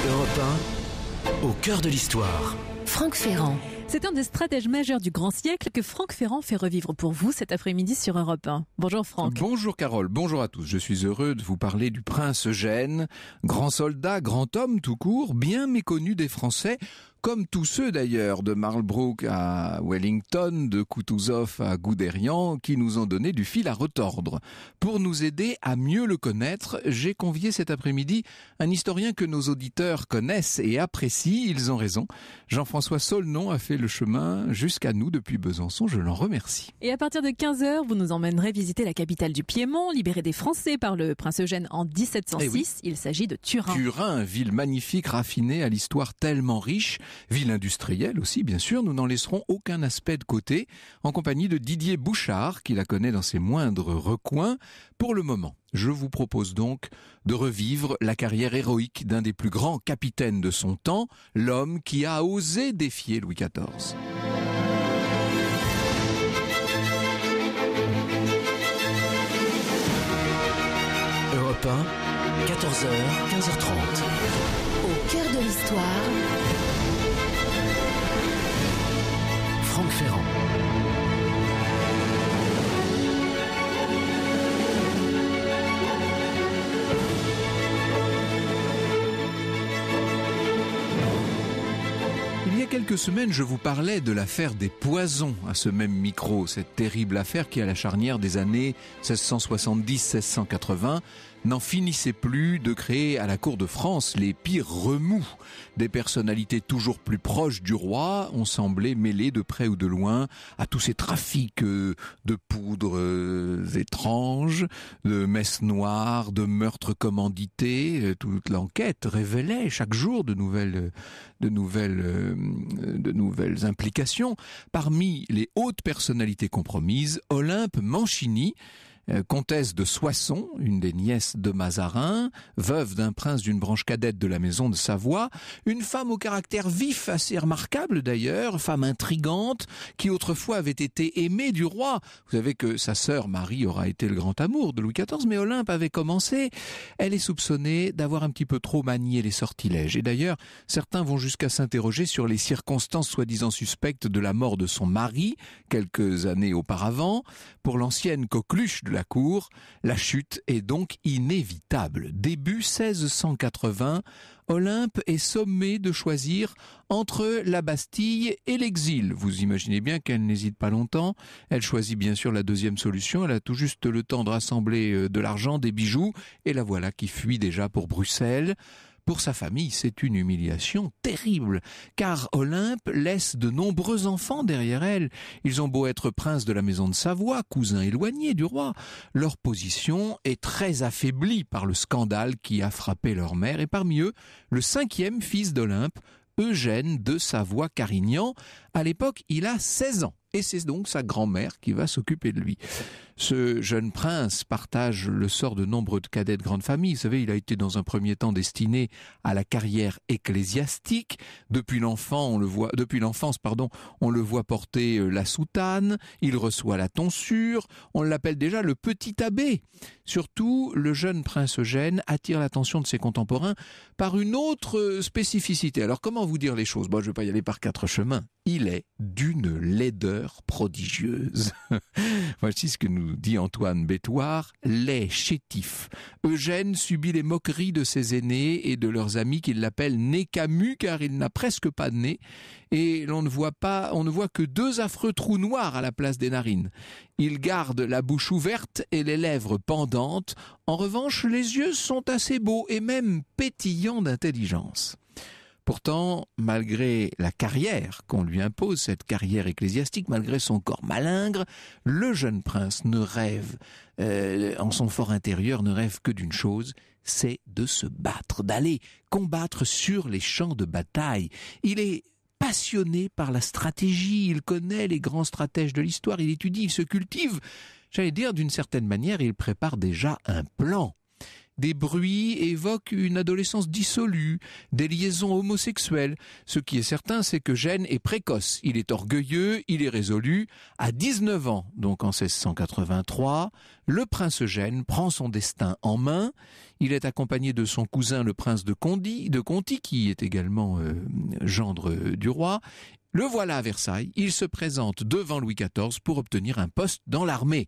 Europe 1, au cœur de l'histoire. Franck Ferrand. C'est un des stratèges majeurs du grand siècle que Franck Ferrand fait revivre pour vous cet après-midi sur Europe 1. Bonjour Franck. Bonjour Carole, bonjour à tous. Je suis heureux de vous parler du prince Eugène, grand soldat, grand homme tout court, bien méconnu des Français, comme tous ceux d'ailleurs de Marlborough à Wellington, de Kutuzov à Guderian, qui nous ont donné du fil à retordre. Pour nous aider à mieux le connaître, j'ai convié cet après-midi un historien que nos auditeurs connaissent et apprécient, ils ont raison. Jean-François Saulnon a fait le chemin jusqu'à nous depuis Besançon, je l'en remercie. Et à partir de 15h, vous nous emmènerez visiter la capitale du Piémont, libérée des Français par le prince Eugène en 1706. Oui. Il s'agit de Turin. Turin, ville magnifique, raffinée, à l'histoire tellement riche. Ville industrielle aussi, bien sûr, nous n'en laisserons aucun aspect de côté, en compagnie de Didier Bouchard, qui la connaît dans ses moindres recoins. Pour le moment, je vous propose donc de revivre la carrière héroïque d'un des plus grands capitaines de son temps, l'homme qui a osé défier Louis XIV. Europe 1, 14h, 15h30. Au cœur de l'histoire. Franck Ferrand. Il y a quelques semaines, je vous parlais de l'affaire des poisons à ce même micro, cette terrible affaire qui, à la charnière des années 1670-1680, n'en finissait plus de créer à la cour de France les pires remous. Des personnalités toujours plus proches du roi ont semblé mêlées de près ou de loin à tous ces trafics de poudres étranges, de messes noires, de meurtres commandités. Toute l'enquête révélait chaque jour de nouvelles implications. Parmi les hautes personnalités compromises, Olympe Mancini, comtesse de Soissons, une des nièces de Mazarin, veuve d'un prince d'une branche cadette de la maison de Savoie, une femme au caractère vif, assez remarquable d'ailleurs, femme intrigante, qui autrefois avait été aimée du roi. Vous savez que sa sœur Marie aura été le grand amour de Louis XIV, mais Olympe avait commencé. Elle est soupçonnée d'avoir un petit peu trop manié les sortilèges. Et d'ailleurs, certains vont jusqu'à s'interroger sur les circonstances soi-disant suspectes de la mort de son mari, quelques années auparavant. Pour l'ancienne coqueluche de la cour, la chute est donc inévitable. Début 1680, Olympe est sommée de choisir entre la Bastille et l'exil. Vous imaginez bien qu'elle n'hésite pas longtemps. Elle choisit bien sûr la deuxième solution. Elle a tout juste le temps de rassembler de l'argent, des bijoux, et la voilà qui fuit déjà pour Bruxelles. Pour sa famille, c'est une humiliation terrible, car Olympe laisse de nombreux enfants derrière elle. Ils ont beau être princes de la maison de Savoie, cousins éloignés du roi, leur position est très affaiblie par le scandale qui a frappé leur mère, et parmi eux, le 5e fils d'Olympe, Eugène de Savoie-Carignan. À l'époque, il a 16 ans. Et c'est donc sa grand-mère qui va s'occuper de lui. Ce jeune prince partage le sort de nombreux cadets de grande famille. Vous savez, il a été dans un premier temps destiné à la carrière ecclésiastique. Depuis l'enfance, on le voit porter la soutane. Il reçoit la tonsure. On l'appelle déjà le petit abbé. Surtout, le jeune prince Eugène attire l'attention de ses contemporains par une autre spécificité. Alors, comment vous dire les choses ? Bon, je ne vais pas y aller par quatre chemins. Il est d'une laideur prodigieuse. Voici ce que nous dit Antoine Bétoir, laid, chétif. Eugène subit les moqueries de ses aînés et de leurs amis qui l'appellent nez Camus car il n'a presque pas de nez et on ne voit que 2 affreux trous noirs à la place des narines. Il garde la bouche ouverte et les lèvres pendantes. En revanche, les yeux sont assez beaux et même pétillants d'intelligence. Pourtant, malgré la carrière qu'on lui impose, cette carrière ecclésiastique, malgré son corps malingre, le jeune prince ne rêve, en son fort intérieur, ne rêve que d'une chose, c'est de se battre, d'aller combattre sur les champs de bataille. Il est passionné par la stratégie, il connaît les grands stratèges de l'histoire, il étudie, il se cultive. J'allais dire, d'une certaine manière, il prépare déjà un plan. Des bruits évoquent une adolescence dissolue, des liaisons homosexuelles. Ce qui est certain, c'est qu'Eugène est précoce. Il est orgueilleux, il est résolu. À 19 ans, donc en 1683, le prince Eugène prend son destin en main. Il est accompagné de son cousin, le prince de Conti, qui est également gendre du roi. Le voilà à Versailles, il se présente devant Louis XIV pour obtenir un poste dans l'armée.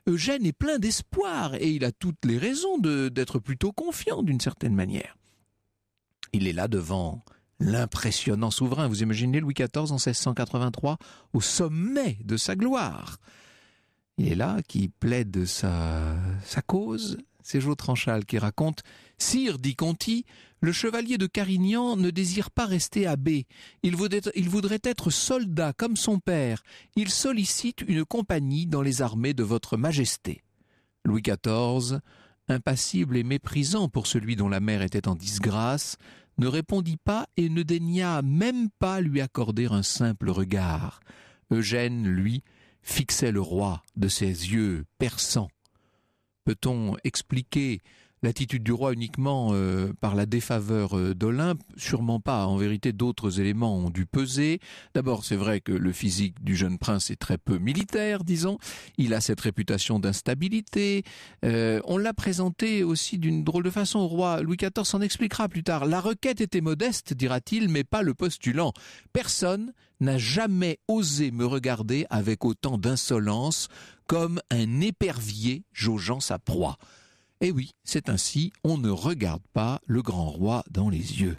Eugène est plein d'espoir et il a toutes les raisons d'être plutôt confiant d'une certaine manière. Il est là devant l'impressionnant souverain. Vous imaginez Louis XIV en 1683 au sommet de sa gloire. Il est là qui plaide sa cause. C'est Jo Tranchal qui raconte « Sire, dit Conti, le chevalier de Carignan ne désire pas rester abbé. Il voudrait être soldat comme son père. Il sollicite une compagnie dans les armées de votre majesté. » Louis XIV, impassible et méprisant pour celui dont la mère était en disgrâce, ne répondit pas et ne daigna même pas lui accorder un simple regard. Eugène, lui, fixait le roi de ses yeux perçants. Peut-on expliquer l'attitude du roi uniquement par la défaveur d'Olympe? Sûrement pas. En vérité, d'autres éléments ont dû peser. D'abord, c'est vrai que le physique du jeune prince est très peu militaire, disons. Il a cette réputation d'instabilité. On l'a présenté aussi d'une drôle de façon au roi. Louis XIV s'en expliquera plus tard. La requête était modeste, dira-t-il, mais pas le postulant. Personne n'a jamais osé me regarder avec autant d'insolence comme un épervier jaugeant sa proie. Et oui, c'est ainsi, on ne regarde pas le grand roi dans les yeux.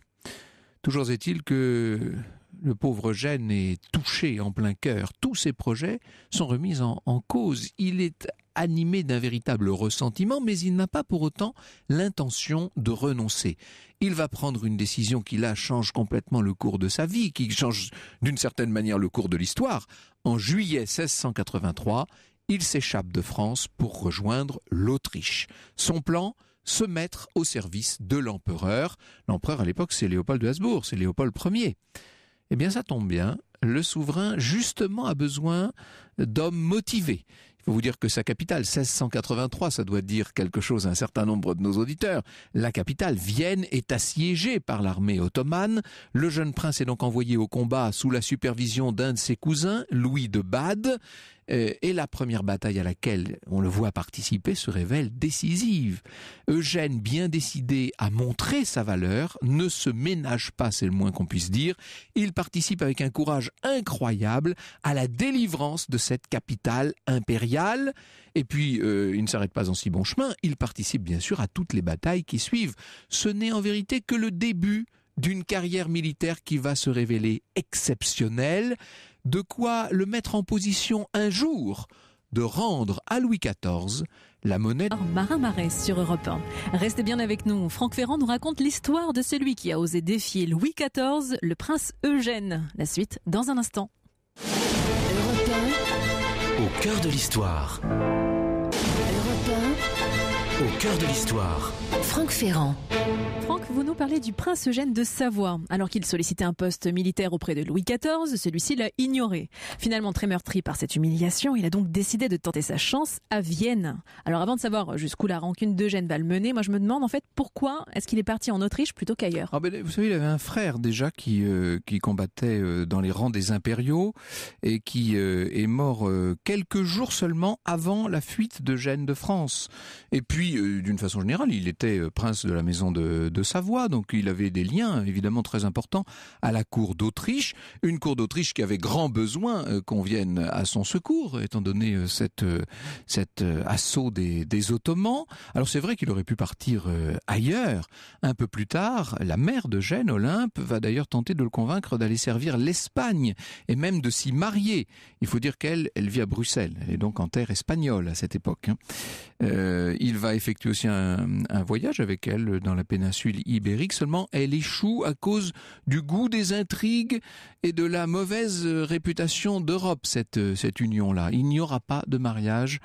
Toujours est-il que le pauvre Eugène est touché en plein cœur. Tous ses projets sont remis en cause. Il est animé d'un véritable ressentiment, mais il n'a pas pour autant l'intention de renoncer. Il va prendre une décision qui là change complètement le cours de sa vie, qui change d'une certaine manière le cours de l'histoire. En juillet 1683, il s'échappe de France pour rejoindre l'Autriche. Son plan, se mettre au service de l'empereur. L'empereur à l'époque, c'est Léopold de Habsbourg, c'est Léopold Ier. Eh bien, ça tombe bien, le souverain justement a besoin d'hommes motivés. Il faut vous dire que sa capitale, 1683, ça doit dire quelque chose à un certain nombre de nos auditeurs. La capitale, Vienne, est assiégée par l'armée ottomane. Le jeune prince est donc envoyé au combat sous la supervision d'un de ses cousins, Louis de Bade. Et la première bataille à laquelle on le voit participer se révèle décisive. Eugène, bien décidé à montrer sa valeur, ne se ménage pas, c'est le moins qu'on puisse dire. Il participe avec un courage incroyable à la délivrance de cette capitale impériale. Et puis, il ne s'arrête pas en si bon chemin, il participe bien sûr à toutes les batailles qui suivent. Ce n'est en vérité que le début d'une carrière militaire qui va se révéler exceptionnelle. De quoi le mettre en position un jour de rendre à Louis XIV la monnaie... Marin Marès sur Europe 1. Restez bien avec nous. Franck Ferrand nous raconte l'histoire de celui qui a osé défier Louis XIV, le prince Eugène. La suite dans un instant. Europe 1, Au cœur de l'histoire. Europe Au cœur de l'histoire. 1, Franck Ferrand. Franck, vous nous parlez du prince Eugène de Savoie. Alors qu'il sollicitait un poste militaire auprès de Louis XIV, celui-ci l'a ignoré. Finalement très meurtri par cette humiliation, il a donc décidé de tenter sa chance à Vienne. Alors avant de savoir jusqu'où la rancune d'Eugène va le mener, moi je me demande en fait pourquoi est-ce qu'il est parti en Autriche plutôt qu'ailleurs. Vous savez, il avait un frère déjà qui combattait dans les rangs des impériaux et qui est mort quelques jours seulement avant la fuite d'Eugène de France. Et puis, d'une façon générale, il était prince de la maison de Savoie, donc il avait des liens évidemment très importants à la cour d'Autriche, une cour d'Autriche qui avait grand besoin qu'on vienne à son secours, étant donné cet assaut des Ottomans. Alors c'est vrai qu'il aurait pu partir ailleurs. Un peu plus tard, la mère d'Eugène, Olympe, va d'ailleurs tenter de le convaincre d'aller servir l'Espagne et même de s'y marier. Il faut dire qu'elle vit à Bruxelles, elle est donc en terre espagnole à cette époque. Il va effectuer aussi un voyage avec elle dans la péninsule ibérique, seulement elle échoue à cause du goût des intrigues et de la mauvaise réputation d'Europe, cette union-là. Il n'y aura pas de mariage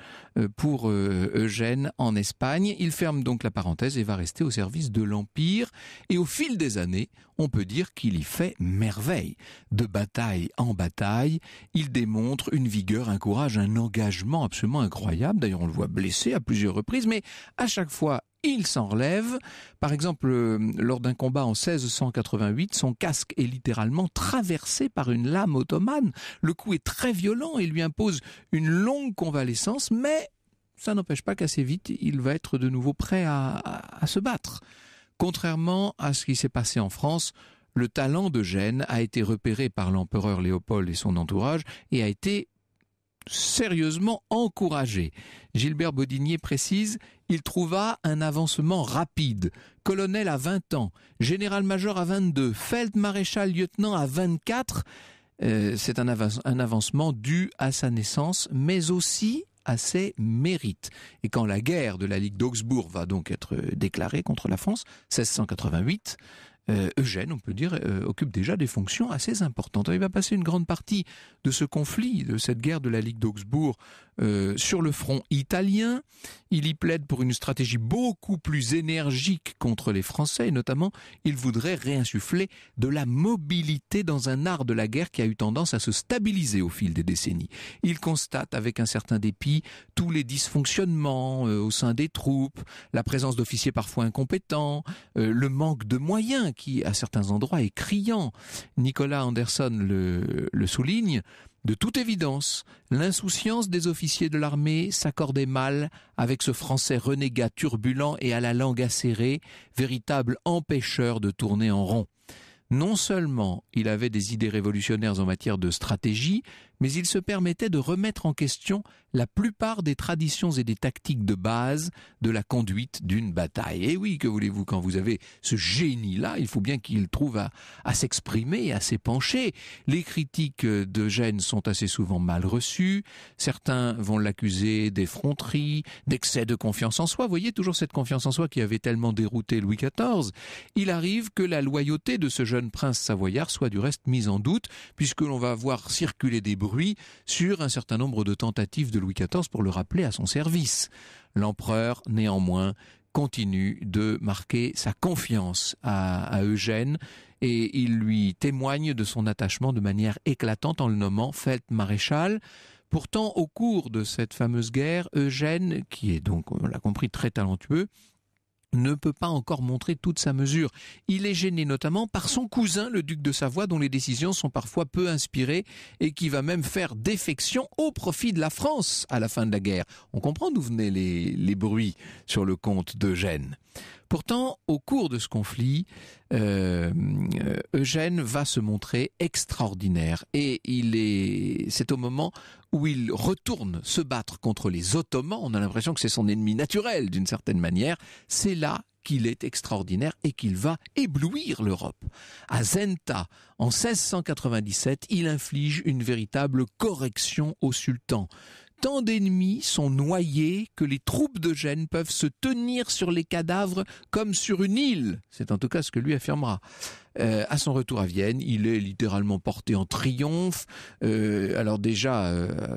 pour Eugène en Espagne. Il ferme donc la parenthèse et va rester au service de l'Empire. Et au fil des années, on peut dire qu'il y fait merveille. De bataille en bataille, il démontre une vigueur, un courage, un engagement absolument incroyable. D'ailleurs, on le voit blessé à plusieurs reprises, mais à chaque fois, il s'en relève. Par exemple, lors d'un combat en 1688, son casque est littéralement traversé par une lame ottomane. Le coup est très violent et lui impose une longue convalescence, mais ça n'empêche pas qu'assez vite, il va être de nouveau prêt à se battre. Contrairement à ce qui s'est passé en France, le talent d'Eugène a été repéré par l'empereur Léopold et son entourage et a été sérieusement encouragé. Gilbert Bodinier précise, il trouva un avancement rapide. Colonel à 20 ans, général-major à 22, feld-maréchal-lieutenant à 24. C'est un avancement dû à sa naissance, mais aussi à ses mérites. Et quand la guerre de la Ligue d'Augsbourg va donc être déclarée contre la France, 1688, Eugène, on peut dire, occupe déjà des fonctions assez importantes. Il va passer une grande partie de ce conflit, de cette guerre de la Ligue d'Augsbourg, sur le front italien. Il y plaide pour une stratégie beaucoup plus énergique contre les Français, et notamment, il voudrait réinsuffler de la mobilité dans un art de la guerre qui a eu tendance à se stabiliser au fil des décennies. Il constate avec un certain dépit tous les dysfonctionnements au sein des troupes, la présence d'officiers parfois incompétents, le manque de moyens qui, à certains endroits, est criant. Nicolas Anderson le souligne. De toute évidence, l'insouciance des officiers de l'armée s'accordait mal avec ce Français renégat turbulent et à la langue acérée, véritable empêcheur de tourner en rond. Non seulement il avait des idées révolutionnaires en matière de stratégie, mais il se permettait de remettre en question la plupart des traditions et des tactiques de base de la conduite d'une bataille. Et oui, que voulez-vous, quand vous avez ce génie-là, il faut bien qu'il trouve à s'exprimer, à s'épancher. Les critiques d'Eugène sont assez souvent mal reçues. Certains vont l'accuser d'effronterie, d'excès de confiance en soi. Vous voyez, toujours cette confiance en soi qui avait tellement dérouté Louis XIV. Il arrive que la loyauté de ce jeune prince savoyard soit du reste mise en doute, puisque l'on va voir circuler des bruits sur un certain nombre de tentatives de Louis XIV pour le rappeler à son service. L'empereur, néanmoins, continue de marquer sa confiance à Eugène et il lui témoigne de son attachement de manière éclatante en le nommant feld-maréchal. Pourtant, au cours de cette fameuse guerre, Eugène, qui est donc, on l'a compris, très talentueux, ne peut pas encore montrer toute sa mesure. Il est gêné notamment par son cousin, le duc de Savoie, dont les décisions sont parfois peu inspirées et qui va même faire défection au profit de la France à la fin de la guerre. On comprend d'où venaient les bruits sur le compte d'Eugène. Pourtant, au cours de ce conflit, Eugène va se montrer extraordinaire et c'est au moment où il retourne se battre contre les Ottomans. On a l'impression que c'est son ennemi naturel d'une certaine manière. C'est là qu'il est extraordinaire et qu'il va éblouir l'Europe. À Zenta, en 1697, il inflige une véritable correction au sultan. Tant d'ennemis sont noyés que les troupes d'Eugène peuvent se tenir sur les cadavres comme sur une île. C'est en tout cas ce que lui affirmera. À son retour à Vienne, il est littéralement porté en triomphe. Alors déjà,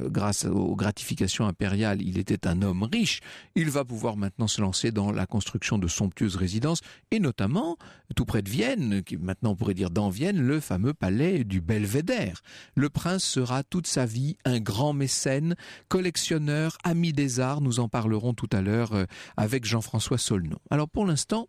grâce aux gratifications impériales, il était un homme riche. Il va pouvoir maintenant se lancer dans la construction de somptueuses résidences, et notamment, tout près de Vienne, qui maintenant on pourrait dire dans Vienne, le fameux palais du Belvédère. Le prince sera toute sa vie un grand mécène, collectionneur, ami des arts. Nous en parlerons tout à l'heure avec Jean-François Saulnon. Alors pour l'instant,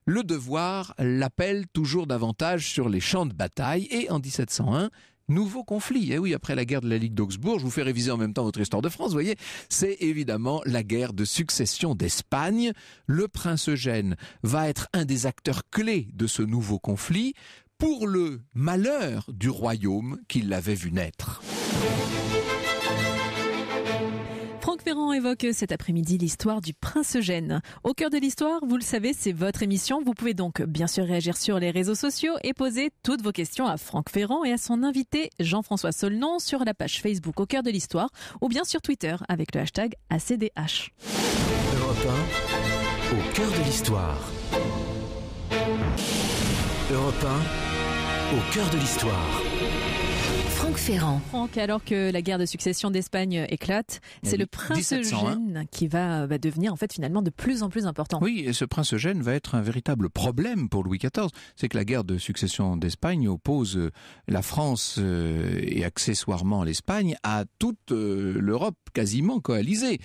le devoir l'appelle toujours davantage sur les champs de bataille et en 1701, nouveau conflit. Et oui, après la guerre de la Ligue d'Augsbourg, je vous fais réviser en même temps votre histoire de France, vous voyez, c'est évidemment la guerre de succession d'Espagne. Le prince Eugène va être un des acteurs clés de ce nouveau conflit pour le malheur du royaume qui l'avait vu naître. Franck Ferrand évoque cet après-midi l'histoire du prince Eugène. Au cœur de l'histoire, vous le savez, c'est votre émission. Vous pouvez donc bien sûr réagir sur les réseaux sociaux et poser toutes vos questions à Franck Ferrand et à son invité Jean-François Saulnon sur la page Facebook Au cœur de l'histoire ou bien sur Twitter avec le hashtag ACDH. Europe 1, au cœur de l'histoire. Europe 1, au cœur de l'histoire. Franck Ferrand. Franck, alors que la guerre de succession d'Espagne éclate, c'est le prince 1701. Eugène qui va devenir en fait finalement de plus en plus important. Oui, et ce prince Eugène va être un véritable problème pour Louis XIV. C'est que la guerre de succession d'Espagne oppose la France et accessoirement l'Espagne à toute l'Europe quasiment coalisée.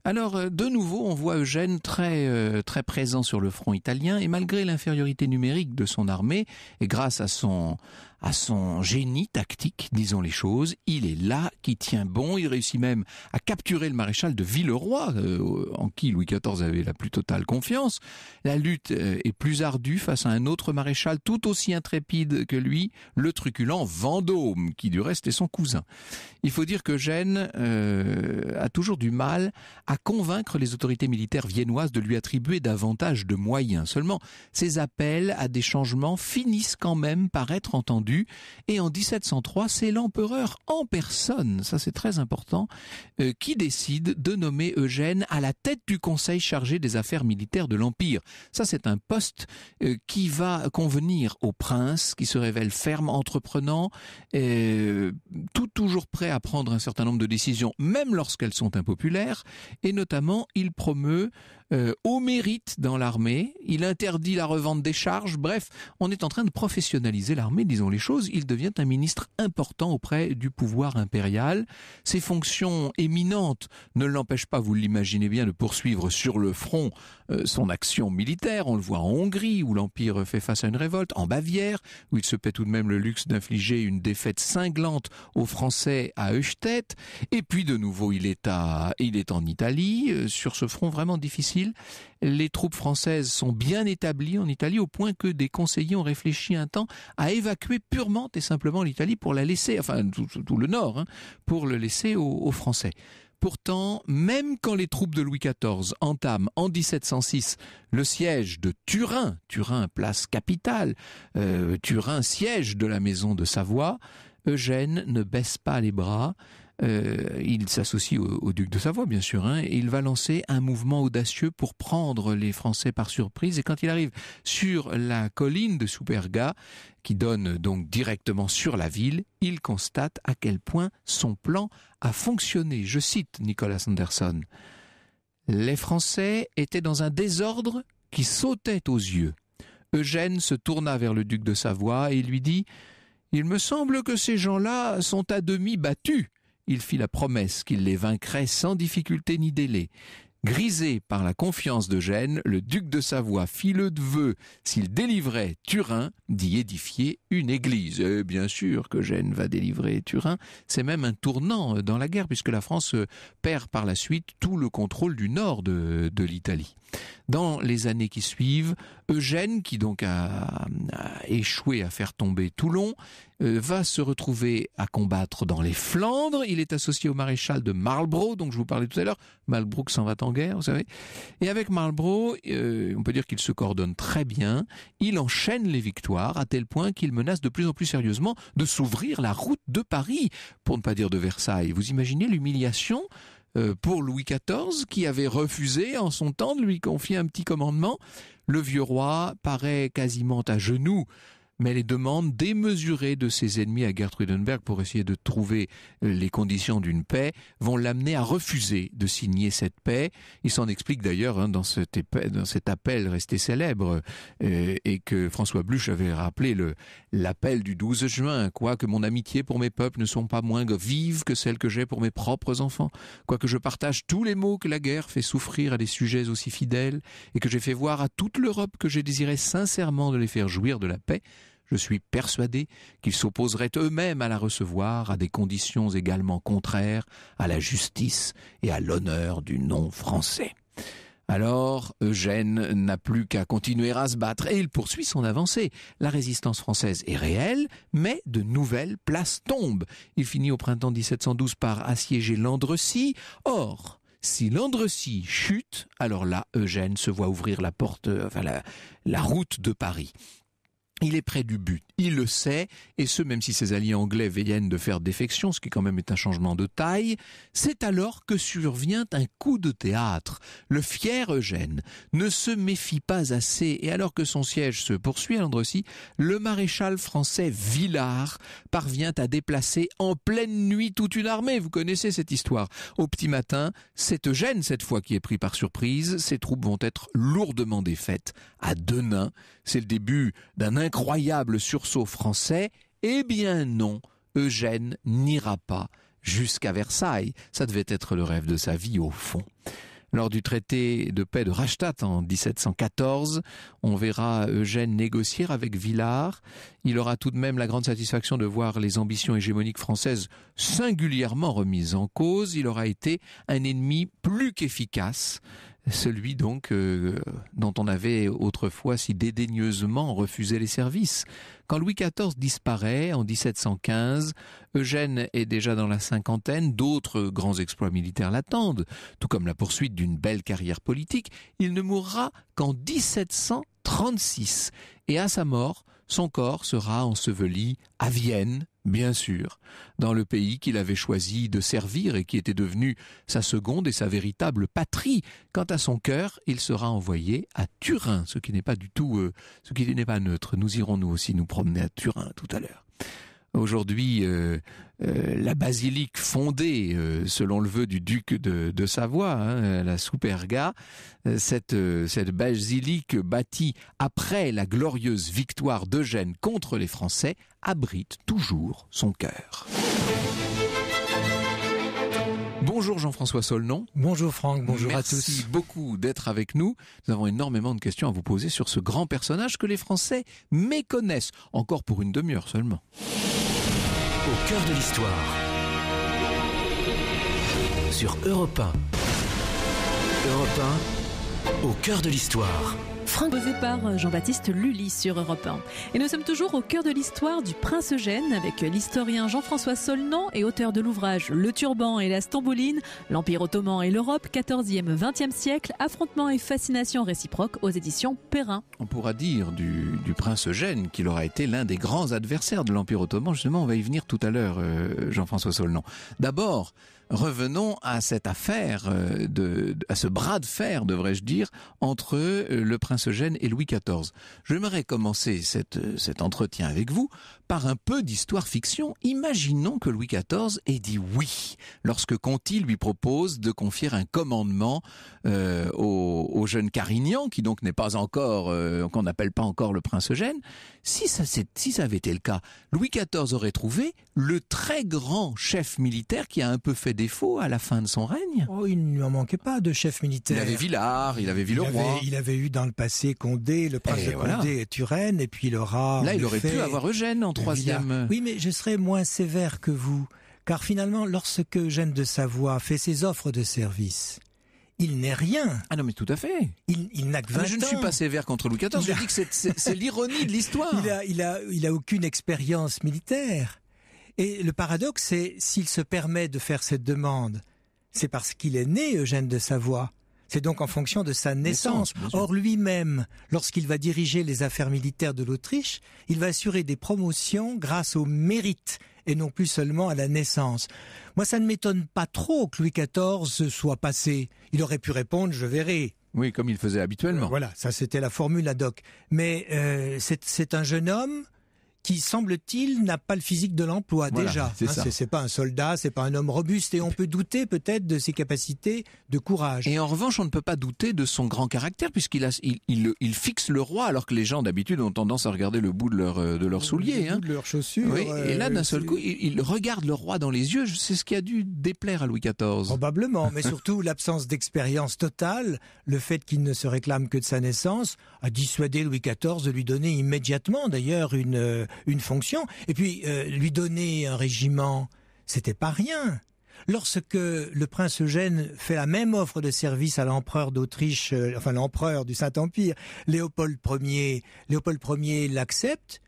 Alors, de nouveau, on voit Eugène très présent sur le front italien, et malgré l'infériorité numérique de son armée, et grâce à son génie tactique, disons les choses, il est là, qui tient bon. Il réussit même à capturer le maréchal de Villeroy, en qui Louis XIV avait la plus totale confiance. La lutte est plus ardue face à un autre maréchal tout aussi intrépide que lui, le truculent Vendôme, qui du reste est son cousin. Il faut dire qu'Eugène a toujours du mal à convaincre les autorités militaires viennoises de lui attribuer davantage de moyens. Seulement, ces appels à des changements finissent quand même par être entendus. Et en 1703, c'est l'empereur en personne, ça c'est très important, qui décide de nommer Eugène à la tête du conseil chargé des affaires militaires de l'Empire. Ça c'est un poste qui va convenir au prince, qui se révèle ferme, entreprenant, toujours prêt à prendre un certain nombre de décisions, même lorsqu'elles sont impopulaires, et notamment il promeut au mérite dans l'armée, il interdit la revente des charges, bref, on est en train de professionnaliser l'armée, disons les choses, il devient un ministre important auprès du pouvoir impérial. Ses fonctions éminentes ne l'empêchent pas, vous l'imaginez bien, de poursuivre sur le front son action militaire. On le voit en Hongrie, où l'Empire fait face à une révolte, en Bavière, où il se paie tout de même le luxe d'infliger une défaite cinglante aux Français à Euchstätt, et puis de nouveau il est en Italie, sur ce front vraiment difficile. Les troupes françaises sont bien établies en Italie, au point que des conseillers ont réfléchi un temps à évacuer purement et simplement l'Italie pour la laisser, enfin tout le nord, pour le laisser aux Français. Pourtant, même quand les troupes de Louis XIV entament en 1706 le siège de Turin, place capitale, Turin siège de la maison de Savoie, Eugène ne baisse pas les bras. Il s'associe au duc de Savoie, bien sûr, et il va lancer un mouvement audacieux pour prendre les Français par surprise. Et quand il arrive sur la colline de Superga, qui donne donc directement sur la ville, il constate à quel point son plan a fonctionné. Je cite Nicolas Anderson. « Les Français étaient dans un désordre qui sautait aux yeux. Eugène se tourna vers le duc de Savoie et lui dit « Il me semble que ces gens-là sont à demi battus. » Il fit la promesse qu'il les vaincrait sans difficulté ni délai. Grisé par la confiance d'Eugène, le duc de Savoie fit le vœu, s'il délivrait Turin, d'y édifier une église. Et bien sûr qu'Eugène va délivrer Turin, c'est même un tournant dans la guerre, puisque la France perd par la suite tout le contrôle du nord de l'Italie. Dans les années qui suivent, Eugène, qui donc a échoué à faire tomber Toulon, va se retrouver à combattre dans les Flandres. Il est associé au maréchal de Marlborough, dont je vous parlais tout à l'heure. Marlborough s'en va en guerre, vous savez. Et avec Marlborough, on peut dire qu'il se coordonne très bien. Il enchaîne les victoires à tel point qu'il menace de plus en plus sérieusement de s'ouvrir la route de Paris, pour ne pas dire de Versailles. Vous imaginez l'humiliation pour Louis XIV, qui avait refusé en son temps de lui confier un petit commandement. Le vieux roi paraît quasiment à genoux, mais les demandes démesurées de ses ennemis à Gertruydenberg pour essayer de trouver les conditions d'une paix vont l'amener à refuser de signer cette paix. Il s'en explique d'ailleurs dans cet appel resté célèbre et que François Bluch avait rappelé l'appel du 12 juin. Quoique mon amitié pour mes peuples ne soit pas moins vive que celle que j'ai pour mes propres enfants, quoique je partage tous les maux que la guerre fait souffrir à des sujets aussi fidèles et que j'ai fait voir à toute l'Europe que j'ai désiré sincèrement de les faire jouir de la paix, je suis persuadé qu'ils s'opposeraient eux-mêmes à la recevoir à des conditions également contraires à la justice et à l'honneur du nom français. Alors, Eugène n'a plus qu'à continuer à se battre et il poursuit son avancée. La résistance française est réelle, mais de nouvelles places tombent. Il finit au printemps 1712 par assiéger Landrecies. Or, si Landrecies chute, alors là, Eugène se voit ouvrir la route de Paris. Il est près du but, il le sait, et ce même si ses alliés anglais viennent de faire défection, ce qui quand même est un changement de taille. C'est alors que survient un coup de théâtre. Le fier Eugène ne se méfie pas assez, et alors que son siège se poursuit à Landrecies, le maréchal français Villars parvient à déplacer en pleine nuit toute une armée. Vous connaissez cette histoire. Au petit matin, c'est Eugène cette fois qui est pris par surprise. Ses troupes vont être lourdement défaites à Denain. C'est le début d'un incroyable sursaut français. Eh bien non, Eugène n'ira pas jusqu'à Versailles. Ça devait être le rêve de sa vie au fond. Lors du traité de paix de Rastatt en 1714, on verra Eugène négocier avec Villars. Il aura tout de même la grande satisfaction de voir les ambitions hégémoniques françaises singulièrement remises en cause. Il aura été un ennemi plus qu'efficace, celui donc dont on avait autrefois si dédaigneusement refusé les services. Quand Louis XIV disparaît en 1715, Eugène est déjà dans la cinquantaine, d'autres grands exploits militaires l'attendent, tout comme la poursuite d'une belle carrière politique. Il ne mourra qu'en 1736 et à sa mort, son corps sera enseveli à Vienne, bien sûr, dans le pays qu'il avait choisi de servir et qui était devenu sa seconde et sa véritable patrie. Quant à son cœur, il sera envoyé à Turin, ce qui n'est pas du tout, ce qui n'est pas neutre. Nous irons nous aussi nous promener à Turin tout à l'heure. Aujourd'hui, la basilique fondée selon le vœu du duc de Savoie, la Superga, cette basilique bâtie après la glorieuse victoire d'Eugène contre les Français, abrite toujours son cœur. Bonjour Jean-François Solnon. Bonjour Franck, bonjour à tous. Merci beaucoup d'être avec nous. Nous avons énormément de questions à vous poser sur ce grand personnage que les Français méconnaissent, encore pour une demi-heure seulement. Au cœur de l'histoire. Sur Europe 1. Europe 1, au cœur de l'histoire. Posé par Jean-Baptiste Lully sur Europe 1. Et nous sommes toujours au cœur de l'histoire du prince Eugène avec l'historien Jean-François Solnon et auteur de l'ouvrage Le Turban et la Stamboline, l'Empire ottoman et l'Europe, 14e, 20e siècle, affrontements et fascination réciproques aux éditions Perrin. On pourra dire du prince Eugène qu'il aura été l'un des grands adversaires de l'Empire ottoman. Justement, on va y venir tout à l'heure, Jean-François Solnon. D'abord, revenons à cette affaire, à ce bras de fer, devrais-je dire, entre le prince Eugène et Louis XIV. J'aimerais commencer cet entretien avec vous par un peu d'histoire-fiction. Imaginons que Louis XIV ait dit oui lorsque Conti lui propose de confier un commandement au jeune Carignan, qui donc n'est pas encore, qu'on n'appelle pas encore le prince Eugène. Si ça avait été le cas, Louis XIV aurait trouvé le très grand chef militaire qui a un peu fait défaut à la fin de son règne. Oh, il ne lui en manquait pas de chef militaire. Il avait Villars, il avait Villeroy. Il avait eu dans le passé Condé, le prince de Condé et Turenne, et puis il aura... Là, il aurait pu avoir Eugène en troisième. Oui, mais je serais moins sévère que vous, car finalement, lorsque Eugène de Savoie fait ses offres de service, il n'est rien. Ah non, mais tout à fait. Il n'a que 20 ans. Je ne suis pas sévère contre Louis XIV, je dis que c'est l'ironie de l'histoire. Il a aucune expérience militaire. Et le paradoxe, c'est s'il se permet de faire cette demande, c'est parce qu'il est né Eugène de Savoie. C'est donc en fonction de sa naissance. Or lui-même, lorsqu'il va diriger les affaires militaires de l'Autriche, il va assurer des promotions grâce au mérite et non plus seulement à la naissance. Moi, ça ne m'étonne pas trop que Louis XIV soit passé. Il aurait pu répondre « je verrai ». Oui, comme il faisait habituellement. Voilà, ça c'était la formule ad hoc. Mais c'est un jeune homme qui, semble-t-il, n'a pas le physique de l'emploi, voilà, déjà. C'est pas un soldat, c'est pas un homme robuste, et on peut douter peut-être de ses capacités de courage. Et en revanche, on ne peut pas douter de son grand caractère, puisqu'il il fixe le roi, alors que les gens d'habitude ont tendance à regarder le bout de leurs souliers. Le bout de leurs chaussures. Oui, et là, d'un seul coup, il regarde le roi dans les yeux. C'est ce qui a dû déplaire à Louis XIV. Probablement, mais surtout l'absence d'expérience totale, le fait qu'il ne se réclame que de sa naissance, a dissuadé Louis XIV de lui donner immédiatement, d'ailleurs, une fonction, et puis lui donner un régiment, c'était pas rien. Lorsque le prince Eugène fait la même offre de service à l'empereur d'Autriche, l'empereur du Saint-Empire, Léopold Ier l'accepte,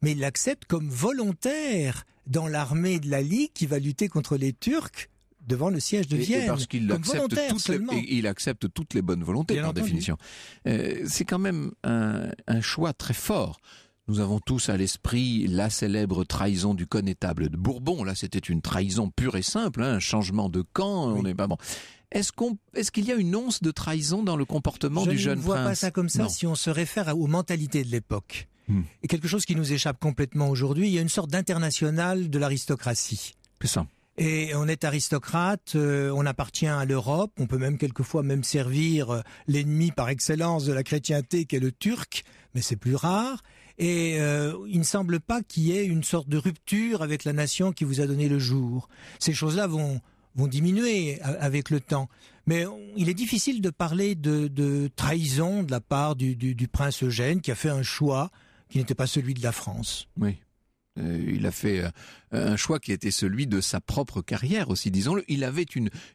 mais il l'accepte comme volontaire dans l'armée de la Ligue qui va lutter contre les Turcs devant le siège de Vienne. Et parce qu'il accepte toutes les bonnes volontés, par définition. C'est quand même un choix très fort. Nous avons tous à l'esprit la célèbre trahison du connétable de Bourbon. Là, c'était une trahison pure et simple, un changement de camp. Oui. On n'est pas bon. Est-ce qu'il y a une once de trahison dans le comportement du jeune prince ? Je ne vois pas ça comme ça. Non. Si on se réfère aux mentalités de l'époque. Et quelque chose qui nous échappe complètement aujourd'hui, il y a une sorte d'international de l'aristocratie. C'est ça. Et on est aristocrate, on appartient à l'Europe, on peut même quelquefois servir l'ennemi par excellence de la chrétienté qui est le turc, mais c'est plus rare. Et il ne semble pas qu'il y ait une sorte de rupture avec la nation qui vous a donné le jour. Ces choses-là vont diminuer avec le temps. Mais il est difficile de parler de trahison de la part du prince Eugène, qui a fait un choix qui n'était pas celui de la France. Oui. Il a fait un choix qui était celui de sa propre carrière aussi, disons-le. Il avait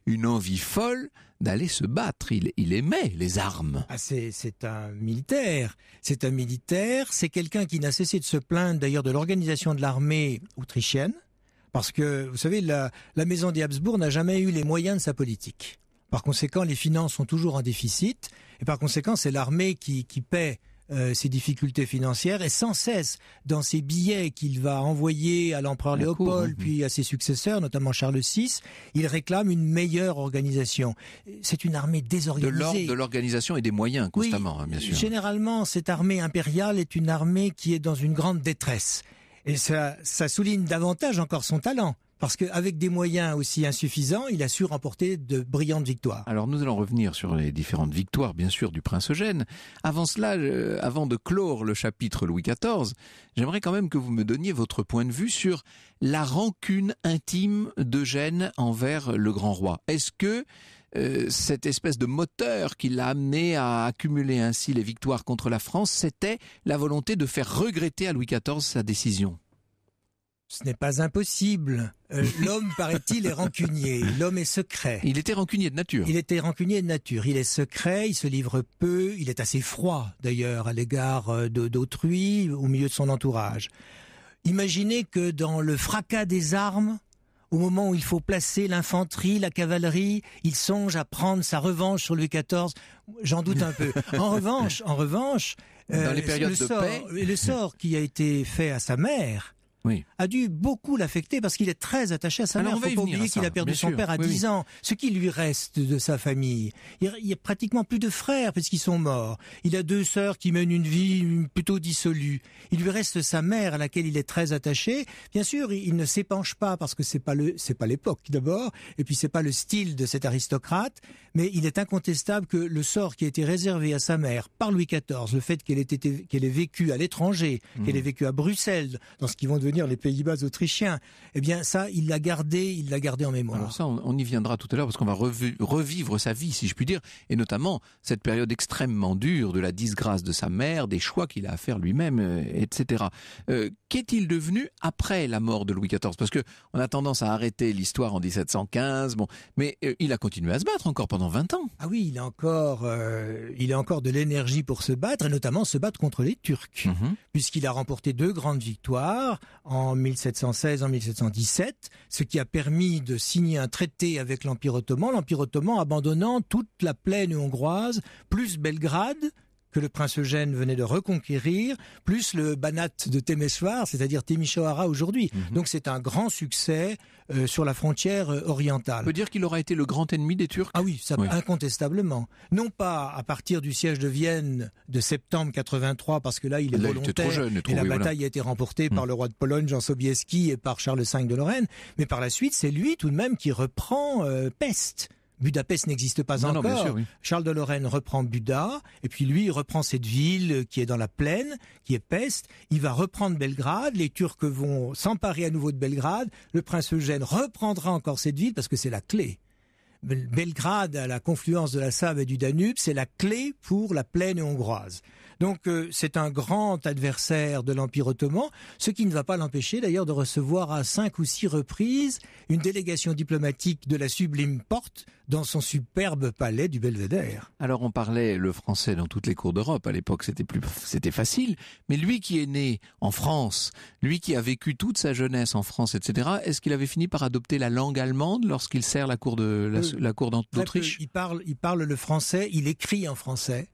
une envie folle d'aller se battre. Il aimait les armes. Ah, c'est un militaire. C'est un militaire. C'est quelqu'un qui n'a cessé de se plaindre d'ailleurs de l'organisation de l'armée autrichienne. Parce que, vous savez, la maison des Habsbourg n'a jamais eu les moyens de sa politique. Par conséquent, les finances sont toujours en déficit. Et par conséquent, c'est l'armée qui paie ses difficultés financières, et sans cesse, dans ses billets qu'il va envoyer à l'empereur Léopold, puis à ses successeurs, notamment Charles VI, il réclame une meilleure organisation. C'est une armée désorganisée. De l'organisation et des moyens, constamment, oui, bien sûr. Généralement, cette armée impériale est une armée qui est dans une grande détresse. Et ça souligne davantage encore son talent. Parce qu'avec des moyens aussi insuffisants, il a su remporter de brillantes victoires. Alors nous allons revenir sur les différentes victoires, bien sûr, du prince Eugène. Avant cela, avant de clore le chapitre Louis XIV, j'aimerais quand même que vous me donniez votre point de vue sur la rancune intime d'Eugène envers le grand roi. Est-ce que cette espèce de moteur qui l'a amené à accumuler ainsi les victoires contre la France, c'était la volonté de faire regretter à Louis XIV sa décision ? Ce n'est pas impossible. L'homme, paraît-il, est rancunier. L'homme est secret. Il était rancunier de nature. Il était rancunier de nature. Il est secret, il se livre peu. Il est assez froid, d'ailleurs, à l'égard d'autrui, au milieu de son entourage. Imaginez que dans le fracas des armes, au moment où il faut placer l'infanterie, la cavalerie, il songe à prendre sa revanche sur Louis XIV. J'en doute un peu. En revanche, dans les périodes de paix, le sort qui a été fait à sa mère, oui, a dû beaucoup l'affecter parce qu'il est très attaché à sa mère. Il ne faut pas oublier qu'il a perdu son père à 10 ans. Ce qui lui reste de sa famille, il n'y a pratiquement plus de frères puisqu'ils sont morts. Il a 2 sœurs qui mènent une vie plutôt dissolue. Il lui reste sa mère à laquelle il est très attaché. Bien sûr, il ne s'épanche pas parce que c'est pas l'époque d'abord, et puis c'est pas le style de cet aristocrate. Mais il est incontestable que le sort qui a été réservé à sa mère par Louis XIV, le fait qu'elle ait vécu à l'étranger, qu'elle ait vécu à Bruxelles, dans ce qui vont devenir les Pays-Bas autrichiens, eh bien ça, il l'a gardé en mémoire. Alors ça, on y viendra tout à l'heure parce qu'on va revivre sa vie, si je puis dire, et notamment cette période extrêmement dure de la disgrâce de sa mère, des choix qu'il a à faire lui-même, etc. Qu'est-il devenu après la mort de Louis XIV ? Parce que on a tendance à arrêter l'histoire en 1715, mais il a continué à se battre encore pendant 20 ans. Ah oui, il a encore de l'énergie pour se battre, et notamment se battre contre les Turcs, puisqu'il a remporté 2 grandes victoires en 1716, en 1717, ce qui a permis de signer un traité avec l'Empire ottoman abandonnant toute la plaine hongroise, plus Belgrade, que le prince Eugène venait de reconquérir, plus le Banat de Temesvar, c'est-à-dire Timișoara aujourd'hui. Donc c'est un grand succès sur la frontière orientale. On peut dire qu'il aura été le grand ennemi des Turcs ? Ah oui, incontestablement. Non pas à partir du siège de Vienne de septembre 83, parce que là il est volontaire, trop jeune, et la bataille a été remportée par le roi de Pologne, Jean Sobieski, et par Charles V de Lorraine, mais par la suite c'est lui tout de même qui reprend Pest. Budapest n'existe pas encore. Bien sûr, oui. Charles de Lorraine reprend Buda, et puis lui, il reprend cette ville qui est dans la plaine, qui est Pest. Il va reprendre Belgrade, les Turcs vont s'emparer à nouveau de Belgrade. Le prince Eugène reprendra encore cette ville parce que c'est la clé. Belgrade, à la confluence de la Save et du Danube, c'est la clé pour la plaine hongroise. Donc c'est un grand adversaire de l'Empire ottoman, ce qui ne va pas l'empêcher d'ailleurs de recevoir à 5 ou 6 reprises une délégation diplomatique de la Sublime Porte dans son superbe palais du Belvédère. Alors on parlait le français dans toutes les cours d'Europe, à l'époque c'était facile, mais lui qui est né en France, lui qui a vécu toute sa jeunesse en France, etc., est-ce qu'il avait fini par adopter la langue allemande lorsqu'il sert la cour d'Autriche ? Il parle le français, il écrit en français.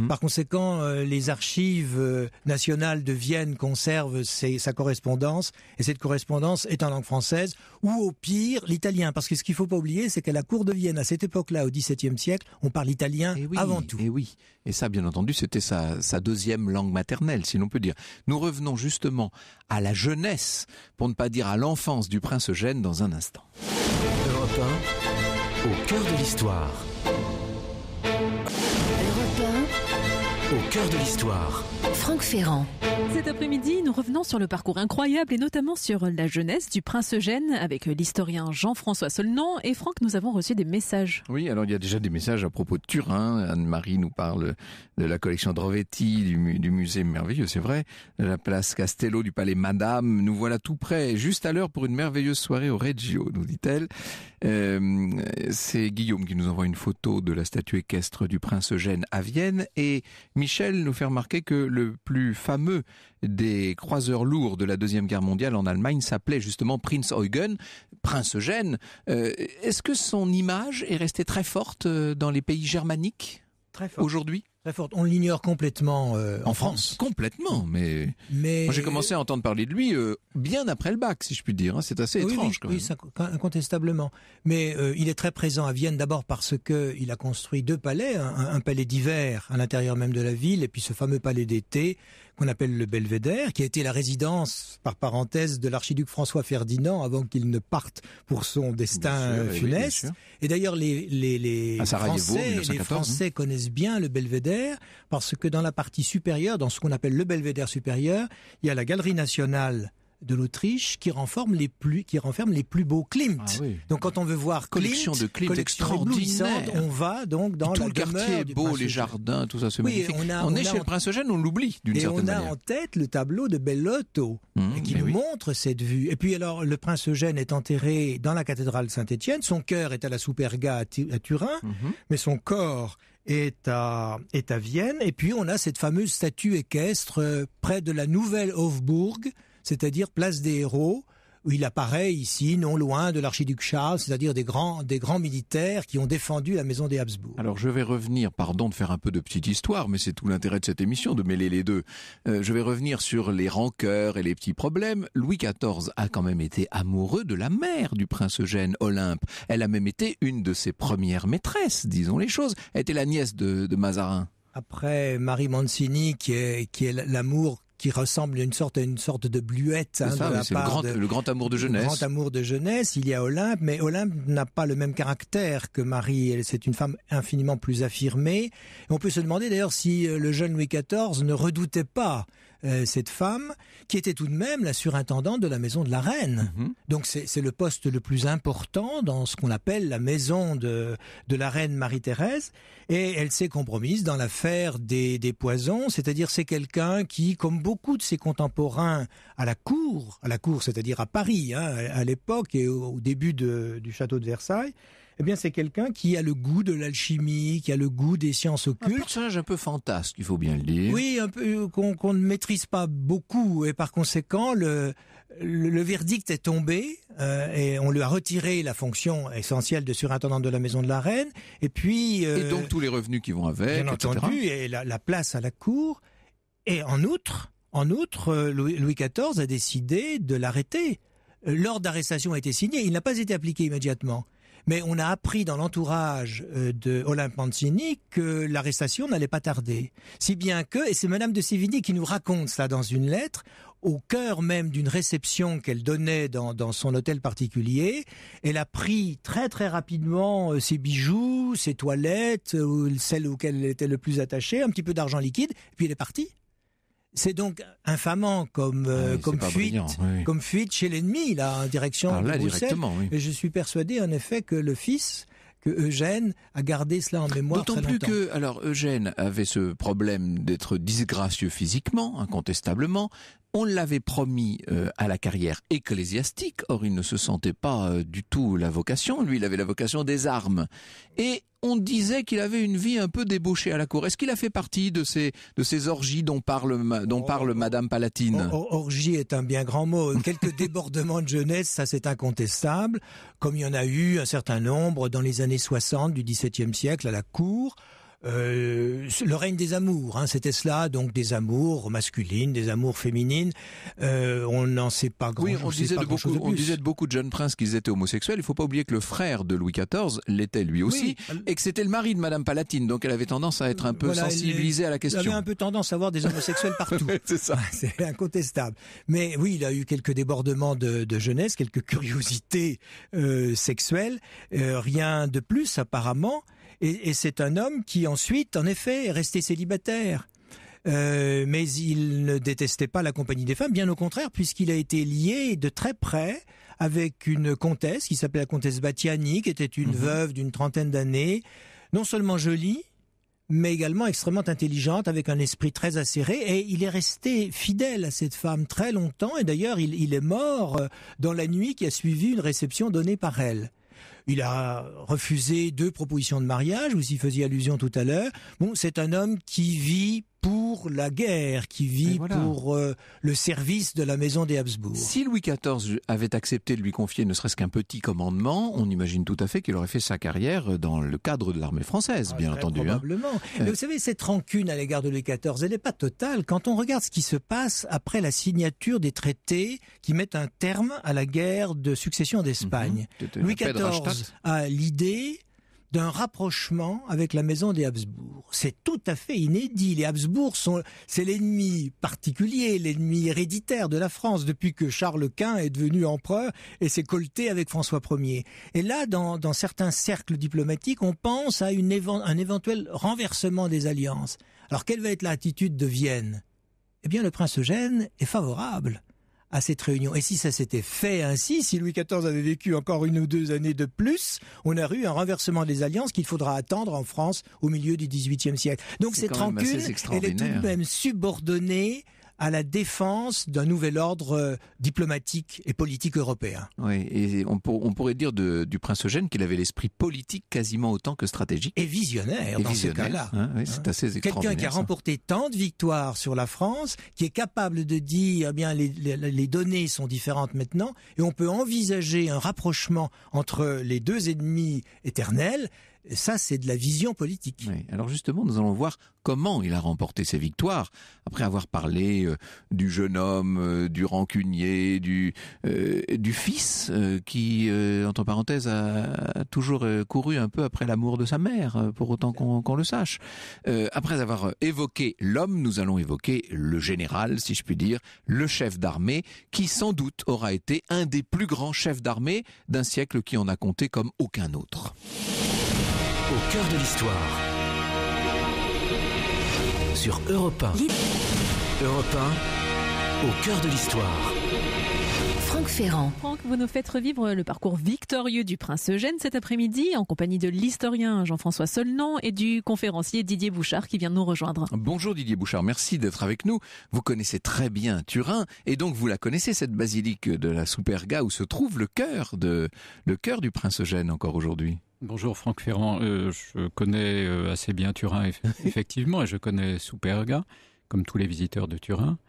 Par conséquent, les archives nationales de Vienne conservent sa correspondance, et cette correspondance est en langue française, ou au pire, l'italien. Parce que ce qu'il ne faut pas oublier, c'est qu'à la cour de Vienne, à cette époque-là, au XVIIe siècle, on parle italien avant tout. Et oui, et ça, bien entendu, c'était sa deuxième langue maternelle, si l'on peut dire. Nous revenons justement à la jeunesse, pour ne pas dire à l'enfance du prince Eugène dans un instant. Europe 1, au cœur de l'histoire. au cœur de l'histoire. Franck Ferrand. Cet après-midi, nous revenons sur le parcours incroyable et notamment sur la jeunesse du prince Eugène avec l'historien Jean-François Solnon. Et Franck, nous avons reçu des messages. Oui, alors il y a déjà des messages à propos de Turin. Anne-Marie nous parle de la collection de Rovetti, du musée merveilleux, c'est vrai, de la place Castello, du palais Madame. Nous voilà tout près, juste à l'heure pour une merveilleuse soirée au Reggio, nous dit-elle. C'est Guillaume qui nous envoie une photo de la statue équestre du prince Eugène à Vienne. Et Michel nous fait remarquer que le plus fameux des croiseurs lourds de la Deuxième Guerre mondiale en Allemagne s'appelait justement Prinz Eugen, Prince Eugène. Est-ce que son image est restée très forte dans les pays germaniques aujourd'hui ? Très forte. On l'ignore complètement en France. Complètement, mais moi j'ai commencé à entendre parler de lui bien après le bac, si je puis dire. C'est assez étrange quand même. Oui, incontestablement. Mais il est très présent à Vienne, d'abord parce qu'il a construit 2 palais, un palais d'hiver à l'intérieur même de la ville, et puis ce fameux palais d'été qu'on appelle le Belvédère, qui a été la résidence, par parenthèse, de l'archiduc François Ferdinand avant qu'il ne parte pour son destin funeste. Oui, et d'ailleurs, les Français connaissent bien le Belvédère parce que dans la partie supérieure, dans ce qu'on appelle le Belvédère supérieur, il y a la Galerie nationale de l'Autriche qui renferme les plus beaux Klimt. Ah oui. Donc quand on veut voir collection de Klimt extraordinaire, on va donc dans tout la le quartier est beau, les jardins, tout ça c'est magnifique. On est chez le prince Eugène, on l'oublie d'une certaine manière. Et on a en tête le tableau de Bellotto qui nous montre cette vue. Et puis alors le prince Eugène est enterré dans la cathédrale Saint-Étienne. Son cœur est à la Superga à Turin, mais son corps est à Vienne. Et puis on a cette fameuse statue équestre près de la nouvelle Hofburg, c'est-à-dire place des héros, où il apparaît ici, non loin de l'archiduc Charles, c'est-à-dire des grands militaires qui ont défendu la maison des Habsbourg. Alors je vais revenir, pardon de faire un peu de petite histoire, mais c'est tout l'intérêt de cette émission, de mêler les deux. Je vais revenir sur les rancœurs et les petits problèmes. Louis XIV a quand même été amoureux de la mère du prince Eugène, Olympe. Elle a même été une de ses premières maîtresses, disons les choses. Elle était la nièce de Mazarin. Après Marie Mancini, qui est l'amour qui ressemble à une sorte de bluette. C'est le grand amour de jeunesse. Le grand amour de jeunesse, il y a Olympe, mais Olympe n'a pas le même caractère que Marie. C'est une femme infiniment plus affirmée. Et on peut se demander d'ailleurs si le jeune Louis XIV ne redoutait pas cette femme, qui était tout de même la surintendante de la maison de la reine. Donc c'est le poste le plus important dans ce qu'on appelle la maison de la reine Marie-Thérèse. Et elle s'est compromise dans l'affaire des poisons, c'est-à-dire c'est quelqu'un qui, comme beaucoup de ses contemporains à la cour, c'est-à-dire à Paris, à l'époque et au début du château de Versailles, eh bien, c'est quelqu'un qui a le goût de l'alchimie, qui a le goût des sciences occultes. Un personnage un peu fantasque, il faut bien le dire. Oui, un peu qu'on ne maîtrise pas beaucoup, et par conséquent, le verdict est tombé, et on lui a retiré la fonction essentielle de surintendant de la maison de la reine, et puis... et donc tous les revenus qui vont avec, bien etc. entendu, et la place à la cour. Et en outre, Louis XIV a décidé de l'arrêter. L'ordre d'arrestation a été signé, il n'a pas été appliqué immédiatement. Mais on a appris dans l'entourage de Olympe Mancini que l'arrestation n'allait pas tarder. Si bien que, et c'est Madame de Sévigné qui nous raconte cela dans une lettre, au cœur même d'une réception qu'elle donnait dans son hôtel particulier, elle a pris très très rapidement ses bijoux, ses toilettes, celles auxquelles elle était le plus attachée, un petit peu d'argent liquide, puis elle est partie. C'est donc infamant comme fuite chez l'ennemi, là, en direction de Bruxelles. Oui. Et je suis persuadé, en effet, que le fils, que Eugène, a gardé cela en mémoire très longtemps. D'autant plus que, alors, Eugène avait ce problème d'être disgracieux physiquement, incontestablement. On l'avait promis à la carrière ecclésiastique, or il ne se sentait pas du tout la vocation. Lui, il avait la vocation des armes. Et on disait qu'il avait une vie un peu débauchée à la cour. Est-ce qu'il a fait partie de ces orgies dont parle Madame Palatine ? Orgie est un bien grand mot. Quelques débordements de jeunesse, ça c'est incontestable, comme il y en a eu un certain nombre dans les années 60 du XVIIe siècle à la cour. Le règne des amours, c'était cela, donc des amours masculines, des amours féminines. On n'en sait pas grand-chose. Oui, on disait de beaucoup de jeunes princes qu'ils étaient homosexuels. Il ne faut pas oublier que le frère de Louis XIV l'était lui aussi, et que c'était le mari de Madame Palatine, donc elle avait tendance à être un peu sensibilisée à la question. Elle avait un peu tendance à voir des homosexuels partout. C'est ça. C'est incontestable. Mais oui, il a eu quelques débordements de jeunesse, quelques curiosités sexuelles, rien de plus apparemment. Et c'est un homme qui ensuite, en effet, est resté célibataire. mais il ne détestait pas la compagnie des femmes, bien au contraire, puisqu'il a été lié de très près avec une comtesse qui s'appelait la comtesse Battiani, qui était une veuve d'une 30aine d'années, non seulement jolie, mais également extrêmement intelligente, avec un esprit très acéré, et il est resté fidèle à cette femme très longtemps, et d'ailleurs il est mort dans la nuit qui a suivi une réception donnée par elle. Il a refusé 2 propositions de mariage, vous y faisiez allusion tout à l'heure. Bon, c'est un homme qui vit pour la guerre, qui vit pour le service de la maison des Habsbourg. Si Louis XIV avait accepté de lui confier ne serait-ce qu'un petit commandement, on imagine tout à fait qu'il aurait fait sa carrière dans le cadre de l'armée française, bien entendu. Probablement. Mais vous savez, cette rancune à l'égard de Louis XIV, elle n'est pas totale. Quand on regarde ce qui se passe après la signature des traités qui mettent un terme à la guerre de succession d'Espagne, Louis XIV a l'idée d'un rapprochement avec la maison des Habsbourg. C'est tout à fait inédit. Les Habsbourg c'est l'ennemi particulier, l'ennemi héréditaire de la France depuis que Charles Quint est devenu empereur et s'est colleté avec François Ier. Et là, dans certains cercles diplomatiques, on pense à un éventuel renversement des alliances. Alors, quelle va être l'attitude de Vienne ? Eh bien, le prince Eugène est favorable à cette réunion. Et si ça s'était fait ainsi, si Louis XIV avait vécu encore 1 ou 2 années de plus, on aurait eu un renversement des alliances qu'il faudra attendre en France au milieu du XVIIIe siècle. Donc cette rancune, elle est tout de même subordonnée à la défense d'un nouvel ordre diplomatique et politique européen. Oui, et on pourrait dire du prince Eugène qu'il avait l'esprit politique quasiment autant que stratégique. Et visionnaire dans ce cas-là. Oui, c'est assez extraordinaire. Quelqu'un qui a remporté tant de victoires sur la France, qui est capable de dire, eh bien, les données sont différentes maintenant, et on peut envisager un rapprochement entre les 2 ennemis éternels. Ça, c'est de la vision politique. Oui. Alors justement, nous allons voir comment il a remporté ses victoires, après avoir parlé du jeune homme, du rancunier, du fils, qui, entre parenthèses, a toujours couru un peu après l'amour de sa mère, pour autant qu'on le sache. Après avoir évoqué l'homme, nous allons évoquer le général, si je puis dire, le chef d'armée, qui sans doute aura été un des plus grands chefs d'armée d'un siècle qui en a compté comme aucun autre. Au cœur de l'histoire. Sur Europe 1. Europe 1, au cœur de l'histoire. Franck Ferrand. Franck, vous nous faites revivre le parcours victorieux du prince Eugène cet après-midi en compagnie de l'historien Jean-François Solnan et du conférencier Didier Bouchard qui vient de nous rejoindre. Bonjour Didier Bouchard, merci d'être avec nous. Vous connaissez très bien Turin et donc vous la connaissez, cette basilique de la Superga où se trouve le cœur du prince Eugène encore aujourd'hui. Bonjour Franck Ferrand, je connais assez bien Turin effectivement et je connais Superga comme tous les visiteurs de Turin.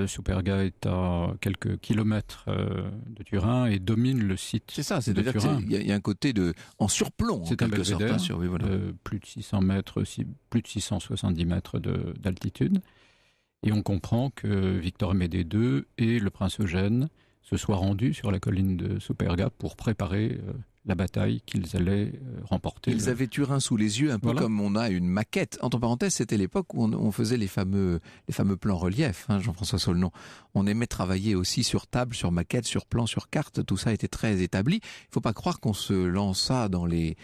Superga est à quelques kilomètres de Turin et domine le site. C'est ça, c'est de Turin. Il y a un côté en surplomb en quelque sorte. Plus de 600 mètres, plus de 670 mètres d'altitude. Et on comprend que Victor Amédée II et le prince Eugène se soient rendus sur la colline de Superga pour préparer la bataille qu'ils allaient remporter. Ils avaient Turin sous les yeux, un peu comme on a une maquette. Entre parenthèses, c'était l'époque où on faisait les fameux plans relief, Jean-François Solnon. On aimait travailler aussi sur table, sur maquette, sur plan, sur carte. Tout ça était très établi. Il ne faut pas croire qu'on se lança dans les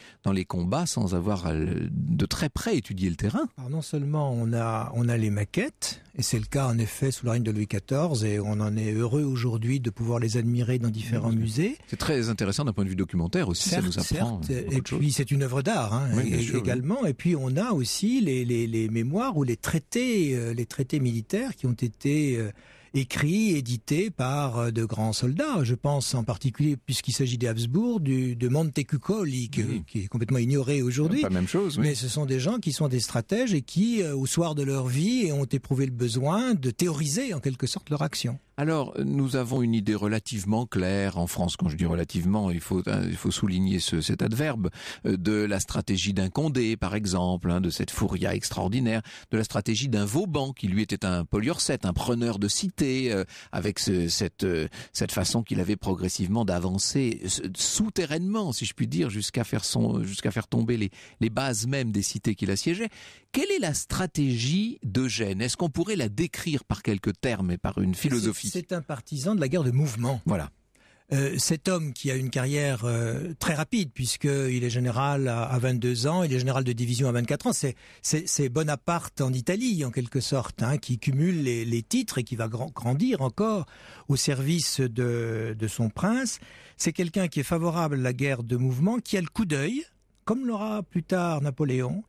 combats sans avoir de très près étudié le terrain. Alors non seulement on a les maquettes, et c'est le cas en effet sous le règne de Louis XIV, et on en est heureux aujourd'hui de pouvoir les admirer dans différents musées. C'est très intéressant d'un point de vue documentaire aussi, ça nous apprend beaucoup et puis c'est une œuvre d'art également. Oui. Et puis on a aussi les mémoires ou les traités militaires qui ont été écrits, édités par de grands soldats. Je pense en particulier, puisqu'il s'agit des Habsbourg, de Montecuccoli, qui est complètement ignoré aujourd'hui. Pas la même chose, oui. Mais ce sont des gens qui sont des stratèges et qui, au soir de leur vie, ont éprouvé le besoin de théoriser en quelque sorte leur action. Alors, nous avons une idée relativement claire en France. Quand je dis relativement, il faut souligner cet adverbe de la stratégie d'un Condé, par exemple, de cette Fouria extraordinaire, de la stratégie d'un Vauban, qui lui était un Poliorcète, un preneur de cité, avec cette façon qu'il avait progressivement d'avancer souterrainement, si je puis dire, jusqu'à faire tomber les bases même des cités qu'il assiégeait. Quelle est la stratégie d'Eugène ? Est-ce qu'on pourrait la décrire par quelques termes et par une philosophie ? C'est un partisan de la guerre de mouvement. Voilà. Cet homme qui a une carrière très rapide, puisqu'il est général à 22 ans, il est général de division à 24 ans, c'est Bonaparte en Italie, en quelque sorte, qui cumule les titres et qui va grandir encore au service de son prince. C'est quelqu'un qui est favorable à la guerre de mouvement, qui a le coup d'œil, comme l'aura plus tard Napoléon,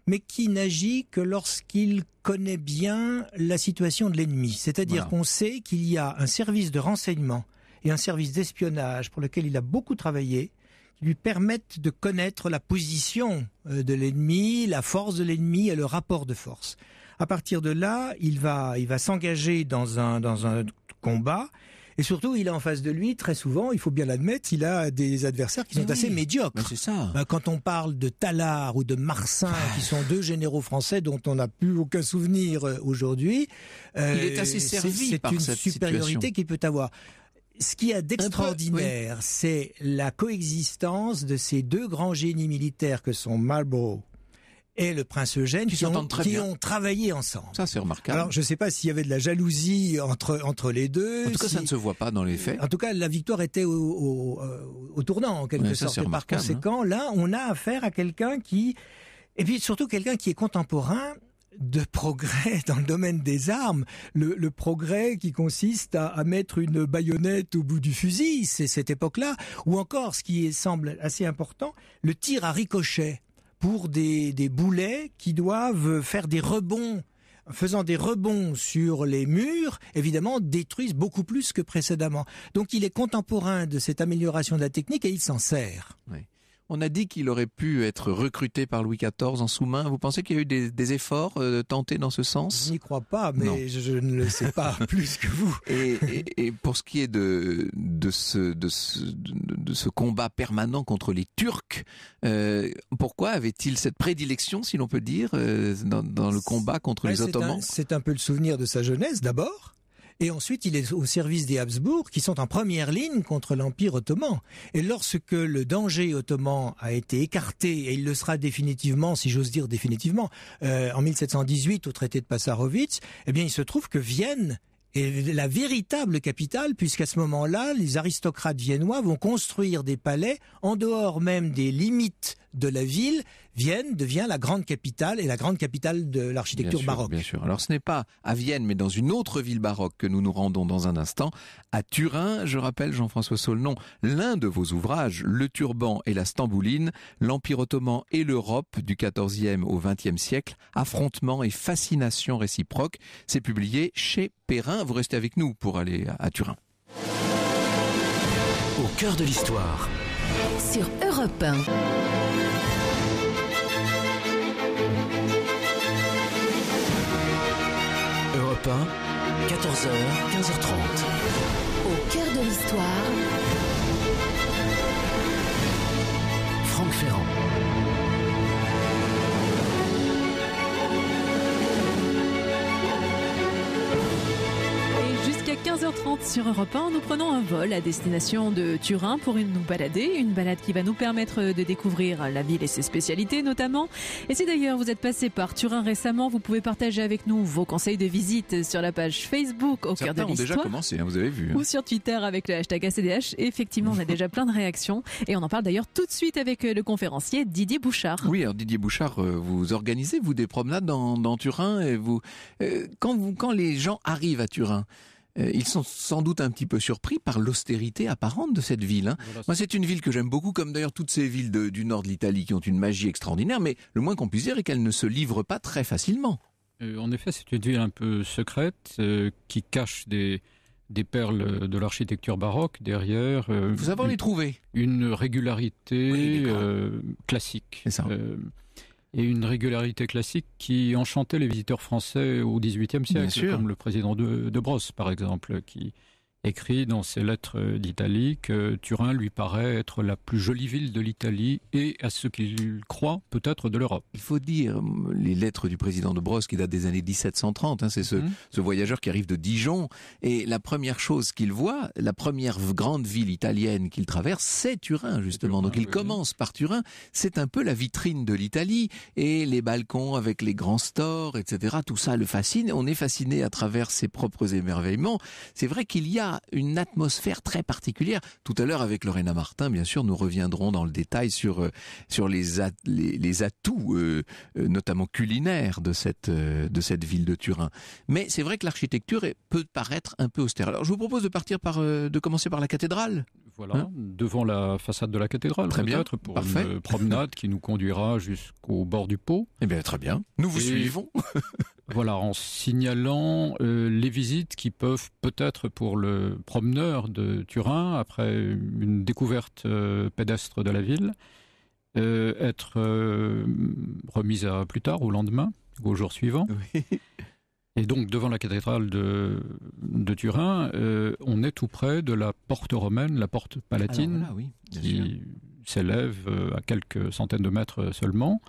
mais qui n'agit que lorsqu'il connaît bien la situation de l'ennemi. C'est-à-dire qu'on sait qu'il y a un service de renseignement et un service d'espionnage pour lequel il a beaucoup travaillé, qui lui permettent de connaître la position de l'ennemi, la force de l'ennemi et le rapport de force. À partir de là, il va s'engager dans un combat. Et surtout, il a en face de lui, très souvent, il faut bien l'admettre, il a des adversaires qui sont assez médiocres. C'est ça. Quand on parle de Tallard ou de Marsin, qui sont deux généraux français dont on n'a plus aucun souvenir aujourd'hui, il est assez servi par cette c'est une supériorité situation qu'il peut avoir. Ce qu'il y a d'extraordinaire, c'est la coexistence de ces deux grands génies militaires que sont Marlborough et le prince Eugène qui ont travaillé ensemble. Ça, c'est remarquable. Alors, je ne sais pas s'il y avait de la jalousie entre les deux. En tout cas, ça ne se voit pas dans les faits. En tout cas, la victoire était au tournant, en quelque sorte. Et par conséquent, là, on a affaire à quelqu'un qui... Et puis, surtout, quelqu'un qui est contemporain de progrès dans le domaine des armes, le progrès qui consiste à mettre une baïonnette au bout du fusil, c'est cette époque-là, ou encore, ce qui semble assez important, le tir à ricochet pour des boulets qui doivent faire des rebonds, faisant des rebonds sur les murs, évidemment, détruisent beaucoup plus que précédemment. Donc il est contemporain de cette amélioration de la technique et il s'en sert. Oui. On a dit qu'il aurait pu être recruté par Louis XIV en sous-main. Vous pensez qu'il y a eu des efforts tentés dans ce sens ? Je n'y crois pas, mais je ne le sais pas plus que vous. Et pour ce qui est de ce combat permanent contre les Turcs, pourquoi avait-il cette prédilection, si l'on peut dire, dans le combat contre les Ottomans ? C'est un peu le souvenir de sa jeunesse, d'abord. Et ensuite, il est au service des Habsbourg, qui sont en première ligne contre l'Empire ottoman. Et lorsque le danger ottoman a été écarté, et il le sera définitivement, si j'ose dire définitivement, en 1718 au traité de Passarowitz, eh bien, il se trouve que Vienne est la véritable capitale, puisqu'à ce moment-là, les aristocrates viennois vont construire des palais en dehors même des limites de la ville. Vienne devient la grande capitale et la grande capitale de l'architecture baroque. Bien sûr. Alors ce n'est pas à Vienne, mais dans une autre ville baroque que nous nous rendons dans un instant, à Turin. Je rappelle, Jean-François Saulnon, l'un de vos ouvrages, Le Turban et la Stambouline, l'Empire ottoman et l'Europe du XIVe au XXe siècle, affrontements et fascination réciproque. C'est publié chez Perrin. Vous restez avec nous pour aller à Turin. Au cœur de l'histoire. Sur Europe 1. Europe 1, 14h, 15h30. Au cœur de l'histoire. Franck Ferrand. Jusqu'à 15h30 sur Europe 1, nous prenons un vol à destination de Turin pour nous balader. Une balade qui va nous permettre de découvrir la ville et ses spécialités notamment. Et si d'ailleurs vous êtes passé par Turin récemment, vous pouvez partager avec nous vos conseils de visite sur la page Facebook Au cœur de l'histoire. Certains ont déjà commencé, vous avez vu. Ou sur Twitter avec le hashtag ACDH. Et effectivement, on a déjà plein de réactions. Et on en parle d'ailleurs tout de suite avec le conférencier Didier Bouchard. Oui, alors Didier Bouchard, vous organisez, vous, des promenades dans Turin et quand les gens arrivent à Turin, ils sont sans doute un petit peu surpris par l'austérité apparente de cette ville. Voilà, moi, c'est une ville que j'aime beaucoup, comme d'ailleurs toutes ces villes du nord de l'Italie qui ont une magie extraordinaire, mais le moins qu'on puisse dire est qu'elle ne se livre pas très facilement. En effet, c'est une ville un peu secrète qui cache des perles de l'architecture baroque derrière. Il faut savoir les trouver. Une régularité classique. C'est ça. Et une régularité classique qui enchantait les visiteurs français au XVIIIe siècle, comme le président de Brosse, par exemple, qui écrit dans ses lettres d'Italie que Turin lui paraît être la plus jolie ville de l'Italie et, à ce qu'il croit, peut-être de l'Europe. Il faut dire, les lettres du président de Brosse qui datent des années 1730, c'est ce voyageur qui arrive de Dijon, et la première chose qu'il voit, la première grande ville italienne qu'il traverse, c'est Turin, justement. Donc il commence par Turin, c'est un peu la vitrine de l'Italie, et les balcons avec les grands stores, etc., tout ça le fascine. On est fasciné à travers ses propres émerveillements. C'est vrai qu'il y a a une atmosphère très particulière. Tout à l'heure, avec Lorena Martin, bien sûr, nous reviendrons dans le détail sur les atouts, notamment culinaires de cette ville de Turin. Mais c'est vrai que l'architecture peut paraître un peu austère. Alors, je vous propose de commencer par la cathédrale. Voilà, devant la façade de la cathédrale, très bien, pour parfait. Une promenade qui nous conduira jusqu'au bord du Pô. Eh bien, très bien. Nous vous suivons. Voilà, en signalant les visites qui peuvent peut-être pour le promeneur de Turin, après une découverte pédestre de la ville, être remise à plus tard, au lendemain, au jour suivant. Oui. Et donc, devant la cathédrale de Turin, on est tout près de la porte romaine, la porte palatine, alors, voilà, oui, qui s'élève à quelques centaines de mètres seulement.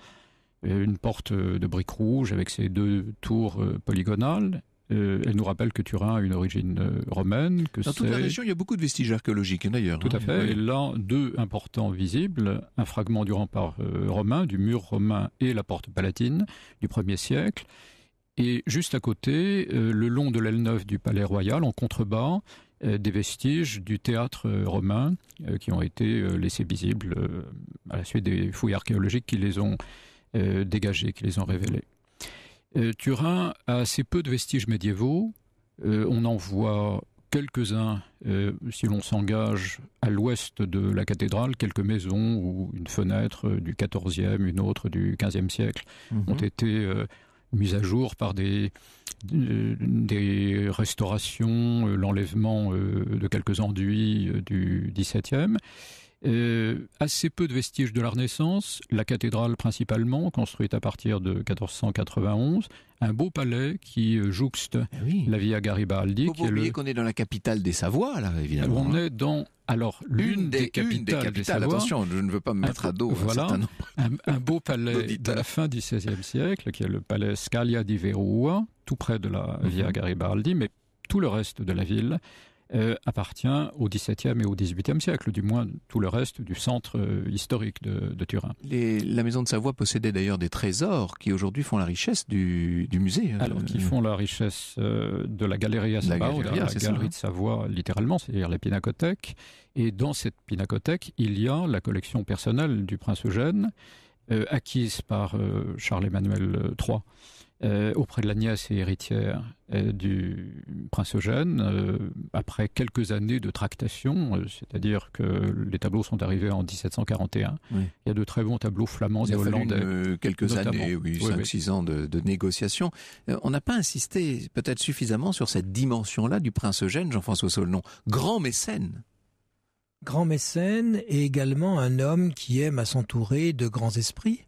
Une porte de briques rouges avec ses 2 tours polygonales. Elle nous rappelle que Turin a une origine romaine. Dans toute la région, il y a beaucoup de vestiges archéologiques, d'ailleurs. Tout à fait. Oui. Et là, 2 importants visibles. Un fragment du rempart romain, du mur romain et la porte palatine du 1er siècle. Et juste à côté, le long de l'aile neuve du palais royal, en contrebas, des vestiges du théâtre romain qui ont été laissés visibles à la suite des fouilles archéologiques qui les ont dégagés, qui les ont révélés. Turin a assez peu de vestiges médiévaux. On en voit quelques-uns, si l'on s'engage à l'ouest de la cathédrale, quelques maisons ou une fenêtre du XIVe, une autre du XVe siècle ont été mises à jour par des restaurations, l'enlèvement de quelques enduits du XVIIe. Assez peu de vestiges de la Renaissance, la cathédrale principalement, construite à partir de 1491, un beau palais qui jouxte la Via Garibaldi. Il ne faut pas oublier qu'on est dans la capitale des Savoies, là, évidemment. On est dans l'une des capitales des Savoies. Attention, je ne veux pas me mettre à dos. Voilà, un beau palais de la fin du XVIe siècle, qui est le palais Scala di Verua, tout près de la Via Garibaldi, mais tout le reste de la ville appartient au XVIIe et au XVIIIe siècle, du moins tout le reste du centre historique de Turin. La maison de Savoie possédait d'ailleurs des trésors qui aujourd'hui font la richesse du musée. Alors, qui font la richesse de la Galleria Sabauda, la galerie de Savoie, littéralement, c'est-à-dire la pinacothèque. Et dans cette pinacothèque, il y a la collection personnelle du prince Eugène, acquise par Charles-Emmanuel III. Auprès de la nièce et héritière du prince Eugène, après quelques années de tractation, c'est-à-dire que les tableaux sont arrivés en 1741. Oui. Il y a de très bons tableaux flamands et hollandais. Quelques notamment. Années, 5-6 ans de négociations. On n'a pas insisté peut-être suffisamment sur cette dimension-là du prince Eugène, Jean-François Saulnon, grand mécène. Grand mécène et également un homme qui aime à s'entourer de grands esprits.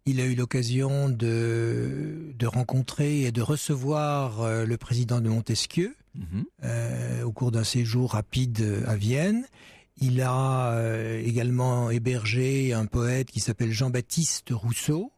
Il a eu l'occasion de rencontrer et de recevoir le président de Montesquieu au cours d'un séjour rapide à Vienne. Il a également hébergé un poète qui s'appelle Jean-Baptiste Rousseau.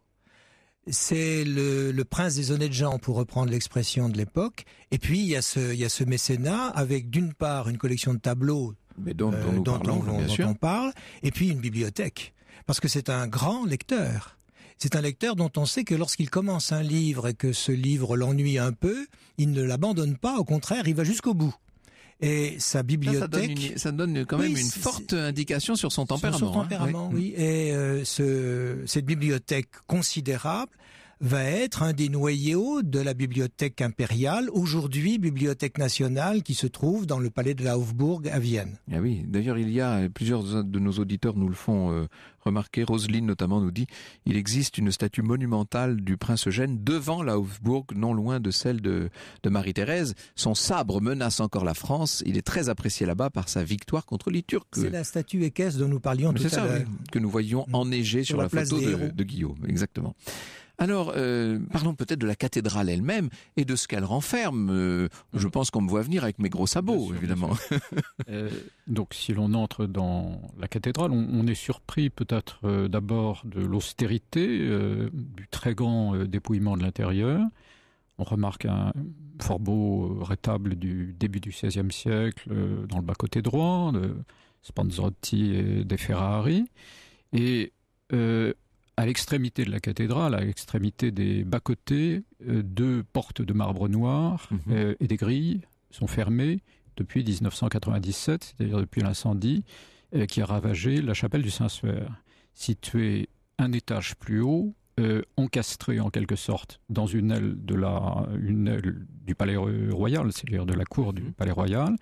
C'est le prince des honnêtes gens, pour reprendre l'expression de l'époque. Et puis, il y a ce mécénat avec, d'une part, une collection de tableaux dont on parle, et puis une bibliothèque. Parce que c'est un grand lecteur. C'est un lecteur dont on sait que lorsqu'il commence un livre et que ce livre l'ennuie un peu, il ne l'abandonne pas, au contraire, il va jusqu'au bout. Et sa bibliothèque... Ça donne quand même une forte indication sur son tempérament. Sur son tempérament, oui. Et cette bibliothèque considérable va être un des noyaux de la bibliothèque impériale, aujourd'hui bibliothèque nationale, qui se trouve dans le palais de la Hofburg à Vienne. Ah oui, d'ailleurs il y a, plusieurs de nos auditeurs nous le font remarquer, Roselyne notamment nous dit, il existe une statue monumentale du prince Eugène devant la Hofburg, non loin de celle de Marie-Thérèse. Son sabre menace encore la France, il est très apprécié là-bas par sa victoire contre les Turcs. C'est la statue équestre dont nous parlions tout à l'heure. Oui, que nous voyons enneigée sur la photo de Guillaume, exactement. Alors, parlons peut-être de la cathédrale elle-même et de ce qu'elle renferme. Je pense qu'on me voit venir avec mes gros sabots, sûr, évidemment. Donc, si l'on entre dans la cathédrale, on est surpris peut-être d'abord de l'austérité, du très grand dépouillement de l'intérieur. On remarque un fort beau rétable du début du XVIe siècle dans le bas-côté droit, de Spanzotti et de Ferrari. Et à l'extrémité de la cathédrale, à l'extrémité des bas-côtés, 2 portes de marbre noir et des grilles sont fermées depuis 1997, c'est-à-dire depuis l'incendie qui a ravagé la chapelle du Saint-Suaire, située un étage plus haut, encastrée en quelque sorte dans une aile du Palais Royal, c'est-à-dire de la cour du Palais Royal,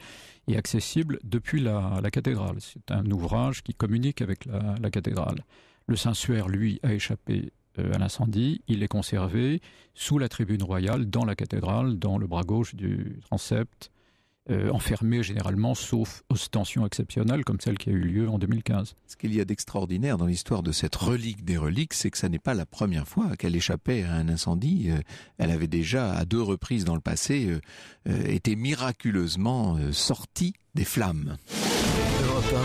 et accessible depuis la cathédrale. C'est un ouvrage qui communique avec la cathédrale. Le Saint-Suaire, lui, a échappé à l'incendie. Il est conservé sous la tribune royale, dans la cathédrale, dans le bras gauche du transept, enfermé généralement, sauf ostension exceptionnelle, comme celle qui a eu lieu en 2015. Ce qu'il y a d'extraordinaire dans l'histoire de cette relique des reliques, c'est que ça n'est pas la première fois qu'elle échappait à un incendie. Elle avait déjà, à 2 reprises dans le passé, été miraculeusement sortie des flammes. Europe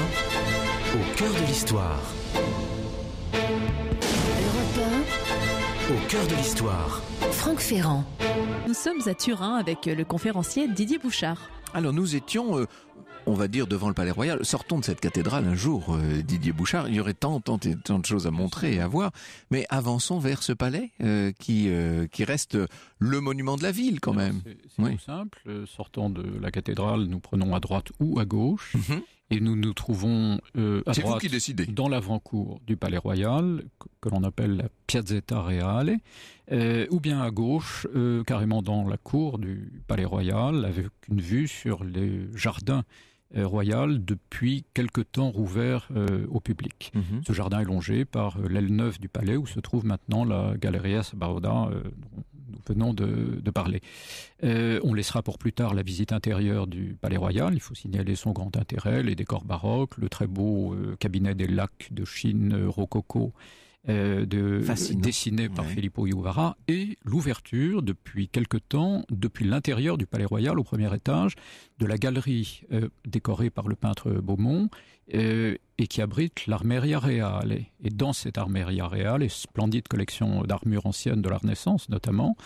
1, au cœur de l'histoire. Europe Au cœur de l'histoire. 1, Franck Ferrand. Nous sommes à Turin avec le conférencier Didier Bouchard. Alors nous étions, on va dire, devant le Palais Royal. Sortons de cette cathédrale un jour, Didier Bouchard. Il y aurait tant de choses à montrer et à voir. Mais avançons vers ce palais qui reste le monument de la ville quand même. C'est tout simple. Sortant de la cathédrale, nous prenons à droite ou à gauche. Mm-hmm. Et nous nous trouvons à C'est droite vous qui décidez. dans l'avant-cour du Palais Royal, que l'on appelle la Piazzetta Reale, ou bien à gauche, carrément dans la cour du Palais Royal, avec une vue sur les jardins royaux depuis quelque temps rouvert au public. Mm-hmm. Ce jardin est longé par l'aile neuve du palais où se trouve maintenant la Galleria Sabauda dont nous venons de parler. On laissera pour plus tard la visite intérieure du Palais Royal. Il faut signaler son grand intérêt, les décors baroques, le très beau cabinet des lacs de Chine rococo dessiné par Filippo Juvara, et l'ouverture depuis quelque temps, depuis l'intérieur du Palais Royal au premier étage, de la galerie décorée par le peintre Beaumont et qui abrite l'Armeria Reale. Et dans cette Armeria Reale, et splendide collection d'armures anciennes de la Renaissance notamment,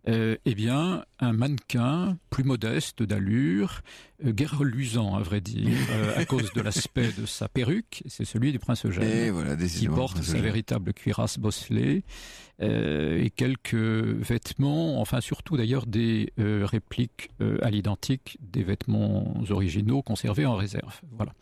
eh bien, un mannequin plus modeste d'allure, guère reluisant à vrai dire, à cause de l'aspect de sa perruque, c'est celui du prince Eugène, voilà, qui porte sa véritable cuirasse bosselée et quelques vêtements, enfin surtout d'ailleurs des répliques à l'identique des vêtements originaux conservés en réserve. Voilà.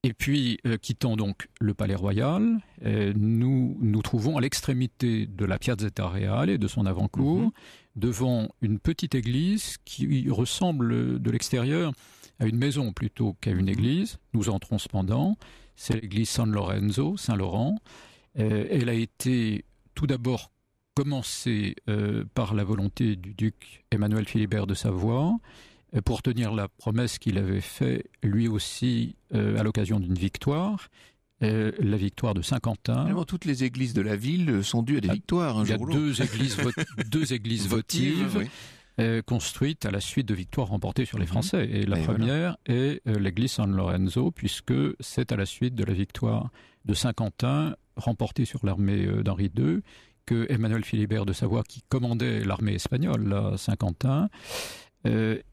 Et puis, quittant donc le Palais Royal, nous nous trouvons à l'extrémité de la Piazzetta Reale et de son avant-cour, devant une petite église qui ressemble de l'extérieur à une maison plutôt qu'à une église. Nous entrons cependant, c'est l'église San Lorenzo, Saint-Laurent. Elle a été tout d'abord commencée par la volonté du duc Emmanuel Philibert de Savoie, pour tenir la promesse qu'il avait faite lui aussi à l'occasion d'une victoire, la victoire de Saint-Quentin. Finalement, toutes les églises de la ville sont dues à des victoires. Il y a deux églises votives construites à la suite de victoires remportées sur les Français. Et la première est l'église San Lorenzo, puisque c'est à la suite de la victoire de Saint-Quentin remportée sur l'armée d'Henri II que Emmanuel Philibert de Savoie, qui commandait l'armée espagnole à Saint-Quentin,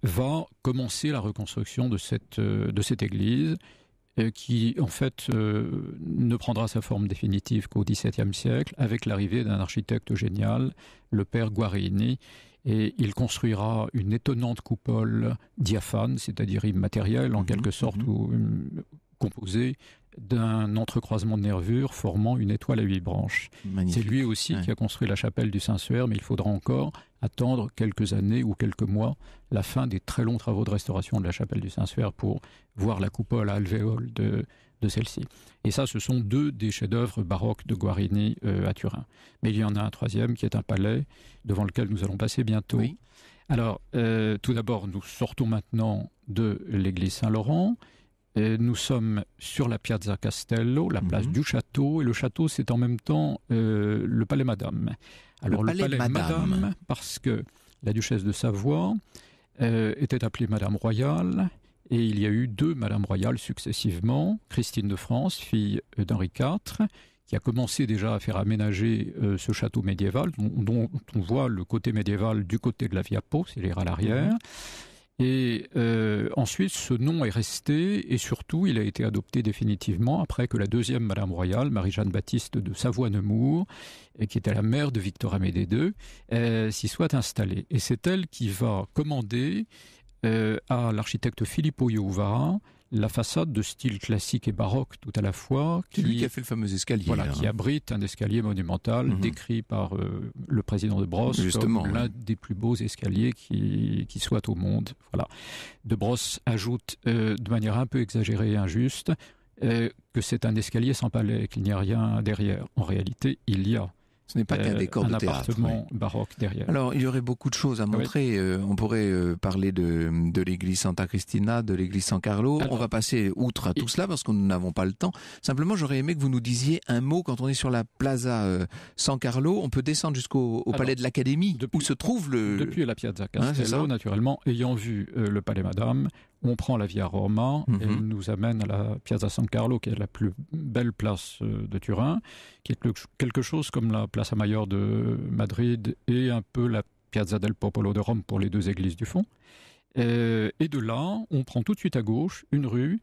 va commencer la reconstruction de cette église qui, en fait, ne prendra sa forme définitive qu'au XVIIe siècle, avec l'arrivée d'un architecte génial, le père Guarini, et il construira une étonnante coupole diaphane, c'est-à-dire immatérielle, en quelque sorte, composée d'un entrecroisement de nervures formant une étoile à 8 branches. Magnifique. C'est lui aussi qui a construit la chapelle du Saint-Suaire, mais il faudra encore attendre quelques années ou quelques mois la fin des très longs travaux de restauration de la chapelle du Saint-Suaire pour voir la coupole à alvéole de celle-ci. Et ça, ce sont deux des chefs-d'œuvre baroques de Guarini à Turin. Mais il y en a un troisième qui est un palais devant lequel nous allons passer bientôt. Oui. Alors, tout d'abord, nous sortons maintenant de l'église Saint-Laurent. Nous sommes sur la Piazza Castello, la place du château, et le château, c'est en même temps le palais Madame. Alors le palais Madame, parce que la duchesse de Savoie était appelée Madame Royale, et il y a eu 2 Madame Royales successivement, Christine de France, fille d'Henri IV, qui a commencé déjà à faire aménager ce château médiéval, dont on voit le côté médiéval du côté de la Via Po, c'est-à-dire à l'arrière. Et ensuite, ce nom est resté, et surtout, il a été adopté définitivement après que la 2e Madame Royale, Marie-Jeanne Baptiste de Savoie-Nemours, qui était la mère de Victor Amédée II, s'y soit installée. Et c'est elle qui va commander à l'architecte Filippo Jouvara la façade de style classique et baroque tout à la fois. C'est lui qui a fait le fameux escalier. Voilà, qui abrite un escalier monumental décrit par le président de Brosse comme l'un des plus beaux escaliers qui soit au monde. Voilà. De Brosse ajoute de manière un peu exagérée et injuste que c'est un escalier sans palais, qu'il n'y a rien derrière. En réalité, il y a ce n'est pas qu'un décor de théâtre. Un appartement baroque derrière. Alors, il y aurait beaucoup de choses à montrer. On pourrait parler de l'église Santa Cristina, de l'église San Carlo. On va passer outre à tout cela parce que nous n'avons pas le temps. Simplement, j'aurais aimé que vous nous disiez un mot quand on est sur la Plaza San Carlo. On peut descendre jusqu'au palais de l'Académie, où se trouve le... Depuis la Piazza Castello, naturellement, ayant vu le palais Madame, on prend la Via Roma et elle nous amène à la Piazza San Carlo, qui est la plus belle place de Turin, qui est quelque chose comme la Plaza Mayor de Madrid et un peu la Piazza del Popolo de Rome pour les deux églises du fond. Et de là, on prend tout de suite à gauche une rue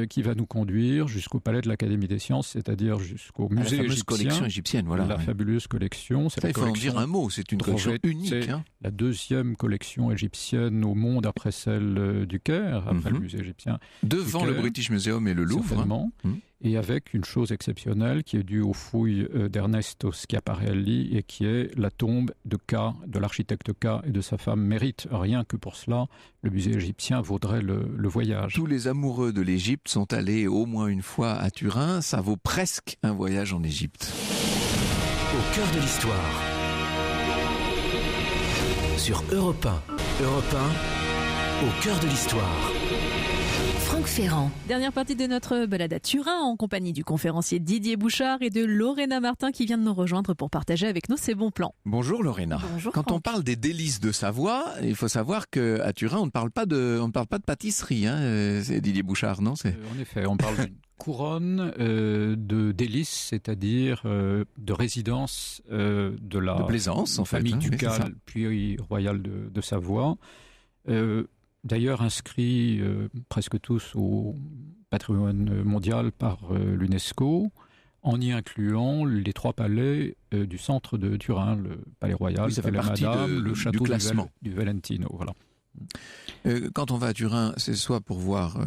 qui va nous conduire jusqu'au palais de l'Académie des Sciences, c'est-à-dire jusqu'au musée égyptien. La fameuse collection égyptienne, voilà. La fabuleuse collection. Il faut en dire un mot, c'est une collection unique. C'est la deuxième collection égyptienne au monde après celle du Caire, après le musée égyptien. Devant le British Museum et le Louvre. Certainement. Et avec une chose exceptionnelle qui est due aux fouilles d'Ernesto Schiaparelli et qui est la tombe de l'architecte K et de sa femme Mérite. Rien que pour cela, le musée égyptien vaudrait le voyage. Tous les amoureux de l'Égypte sont allés au moins une fois à Turin. Ça vaut presque un voyage en Égypte. Au cœur de l'histoire. Sur Europe 1. Europe 1, au cœur de l'histoire. Franck Ferrand. Dernière partie de notre balade à Turin en compagnie du conférencier Didier Bouchard et de Lorena Martin qui vient de nous rejoindre pour partager avec nous ses bons plans. Bonjour Lorena. Bonjour Quand Franck. on parle des délices de Savoie, il faut savoir qu'à Turin, on ne parle pas de pâtisserie. C'est Didier Bouchard, non En effet, on parle d'une couronne de délices, c'est-à-dire de résidence de la plaisance, en famille fait, ducale puis royale de Savoie. D'ailleurs inscrits presque tous au patrimoine mondial par l'UNESCO, en y incluant les trois palais du centre de Turin, le palais royal, le palais Madame, le château du Valentino. Voilà. Quand on va à Turin, c'est soit pour voir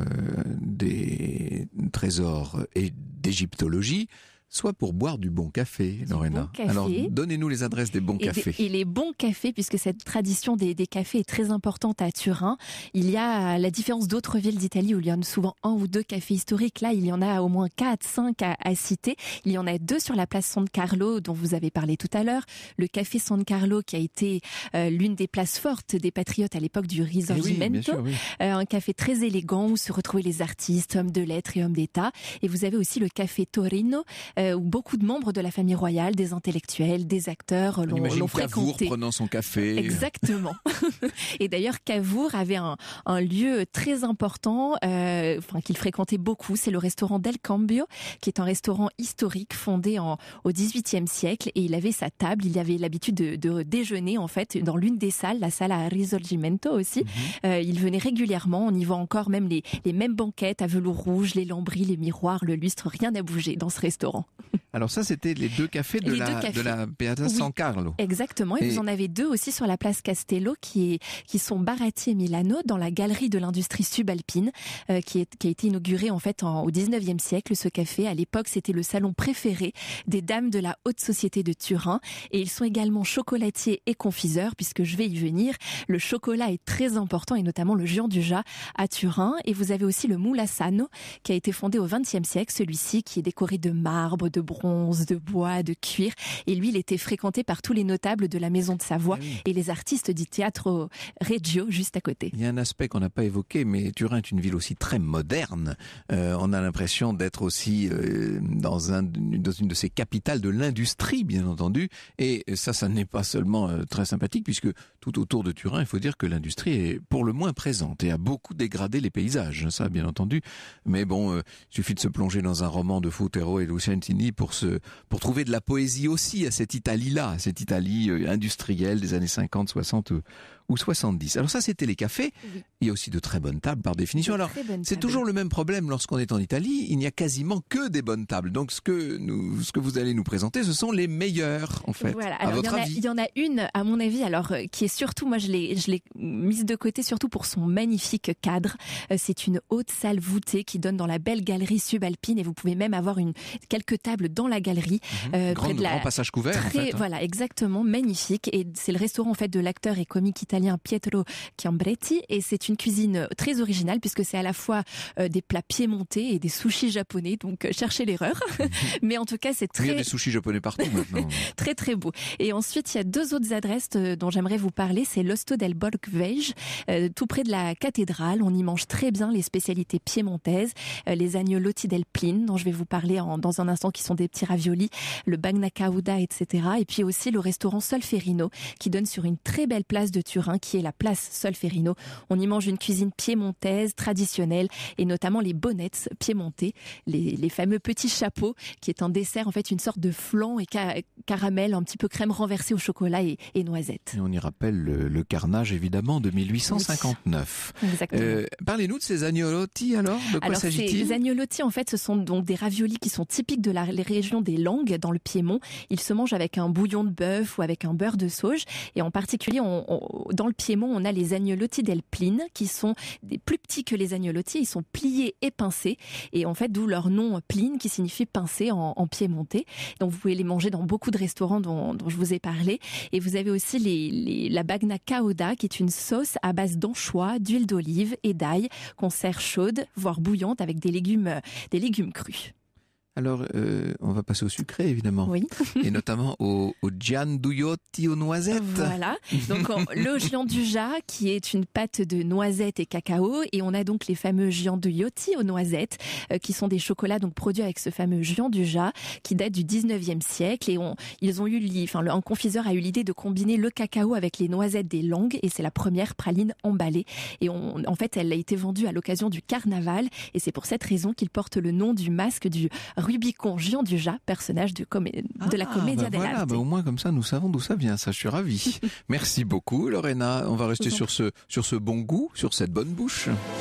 des trésors et d'égyptologie, soit pour boire du bon café, Lorena. Bon café. Alors, donnez-nous les adresses des bons cafés. Et les bons cafés, puisque cette tradition des cafés est très importante à Turin. Il y a, à la différence d'autres villes d'Italie où il y en a souvent un ou deux cafés historiques, là, il y en a au moins 4, 5 à citer. Il y en a 2 sur la place San Carlo, dont vous avez parlé tout à l'heure. Le café San Carlo, qui a été l'une des places fortes des patriotes à l'époque du Risorgimento. Oui. Un café très élégant où se retrouvaient les artistes, hommes de lettres et hommes d'État. Et vous avez aussi le café Torino, où beaucoup de membres de la famille royale, des intellectuels, des acteurs l'ont fréquenté. Cavour prenant son café. Exactement. Et d'ailleurs, Cavour avait un lieu très important, qu'il fréquentait beaucoup. C'est le restaurant Del Cambio, qui est un restaurant historique fondé au XVIIIe siècle. Et il avait sa table. Il avait l'habitude de déjeuner en fait dans l'une des salles, la salle à Risorgimento aussi. Il venait régulièrement. On y voit encore même les mêmes banquettes à velours rouge, les lambris, les miroirs, le lustre. Rien n'a bougé dans ce restaurant. Alors ça, c'était les 2 cafés de la Piazza San Carlo. Exactement. Et vous en avez 2 aussi sur la place Castello qui sont Baratti et Milano dans la galerie de l'industrie subalpine qui a été inaugurée en fait au 19e siècle. Ce café, à l'époque, c'était le salon préféré des dames de la haute société de Turin. Et ils sont également chocolatiers et confiseurs, puisque je vais y venir. Le chocolat est très important et notamment le Gianduja à Turin. Et vous avez aussi le Mulassano qui a été fondé au 20e siècle. Celui-ci qui est décoré de marbre, de bronze, de bois, de cuir. Et lui, il était fréquenté par tous les notables de la Maison de Savoie et les artistes du Teatro Regio, juste à côté. Il y a un aspect qu'on n'a pas évoqué, mais Turin est une ville aussi très moderne. On a l'impression d'être aussi dans une de ces capitales de l'industrie, bien entendu. Et ça n'est pas seulement très sympathique, puisque tout autour de Turin, il faut dire que l'industrie est pour le moins présente et a beaucoup dégradé les paysages, ça, bien entendu. Mais bon, il suffit de se plonger dans un roman de Futero et Lucentini pour trouver de la poésie aussi à cette Italie-là, cette Italie industrielle des années 50, 60 ou 70. Alors ça, c'était les cafés. Oui. Il y a aussi de très bonnes tables par définition. Alors, c'est table. toujours le même problème lorsqu'on est en Italie. Il n'y a quasiment que des bonnes tables. Donc, ce que vous allez nous présenter, ce sont les meilleures, en fait. Voilà. À Alors, votre avis. il y en a une, à mon avis, alors qui est surtout, moi je l'ai mise de côté surtout pour son magnifique cadre. C'est une haute salle voûtée qui donne dans la belle galerie subalpine et vous pouvez même avoir quelques tables dans la galerie. Grand passage couvert, en fait. Voilà, exactement, magnifique. Et c'est le restaurant en fait de l'acteur et comique italien Pietro Chiambretti. Et c'est une cuisine très originale puisque c'est à la fois des plats piémontais et des sushis japonais. Donc cherchez l'erreur. Mais en tout cas, c'est Il y a des sushis japonais partout maintenant. très très beau. Et ensuite, il y a deux autres adresses dont j'aimerais vous parler. C'est l'Osto del Borghveig, tout près de la cathédrale. On y mange très bien les spécialités piémontaises, les agnolotti del Plin, dont je vais vous parler dans un instant, qui sont des petits raviolis, le bagna cauda, etc. Et puis aussi le restaurant Solferino, qui donne sur une très belle place de Turin, qui est la place Solferino. On y mange une cuisine piémontaise, traditionnelle, et notamment les bonnets piémontais, les fameux petits chapeaux, qui est un dessert, en fait, une sorte de flan et caramel, un petit peu crème renversée au chocolat et noisettes. Et on y rappelle le carnage, évidemment, de 1859. Oui, exactement. Parlez-nous de ces agnolotti, alors. De quoi s'agit-il ? Les agnolotti, en fait, ce sont donc des raviolis qui sont typiques de la région des Langhes, dans le Piémont. Ils se mangent avec un bouillon de bœuf ou avec un beurre de sauge. Et en particulier, dans le Piémont, on a les agnolotti del Plin, qui sont des plus petits que les agnolotti. Ils sont pliés et pincés. Et en fait, d'où leur nom Plin, qui signifie pincé en piémontais. Donc, vous pouvez les manger dans beaucoup de restaurants dont je vous ai parlé. Et vous avez aussi la bagna cauda, qui est une sauce à base d'anchois, d'huile d'olive et d'ail, qu'on sert chaude, voire bouillante, avec des légumes crus. Alors, on va passer au sucré, évidemment. Oui. Et notamment au gianduiotti aux noisettes. Voilà. Donc, le gianduja, qui est une pâte de noisettes et cacao. Et on a donc les fameux gianduiotti aux noisettes, qui sont des chocolats donc produits avec ce fameux gianduja, qui date du 19e siècle. Et un confiseur a eu l'idée de combiner le cacao avec les noisettes des Langhes. Et c'est la première praline emballée. Et en fait, elle a été vendue à l'occasion du carnaval. Et c'est pour cette raison qu'il porte le nom du masque du Rubicon Gianduja, personnage de la Commedia dell'arte. Au moins comme ça, nous savons d'où ça vient. Ça, je suis ravi. Merci beaucoup, Lorena. On va rester sur ce bon goût, sur cette bonne bouche.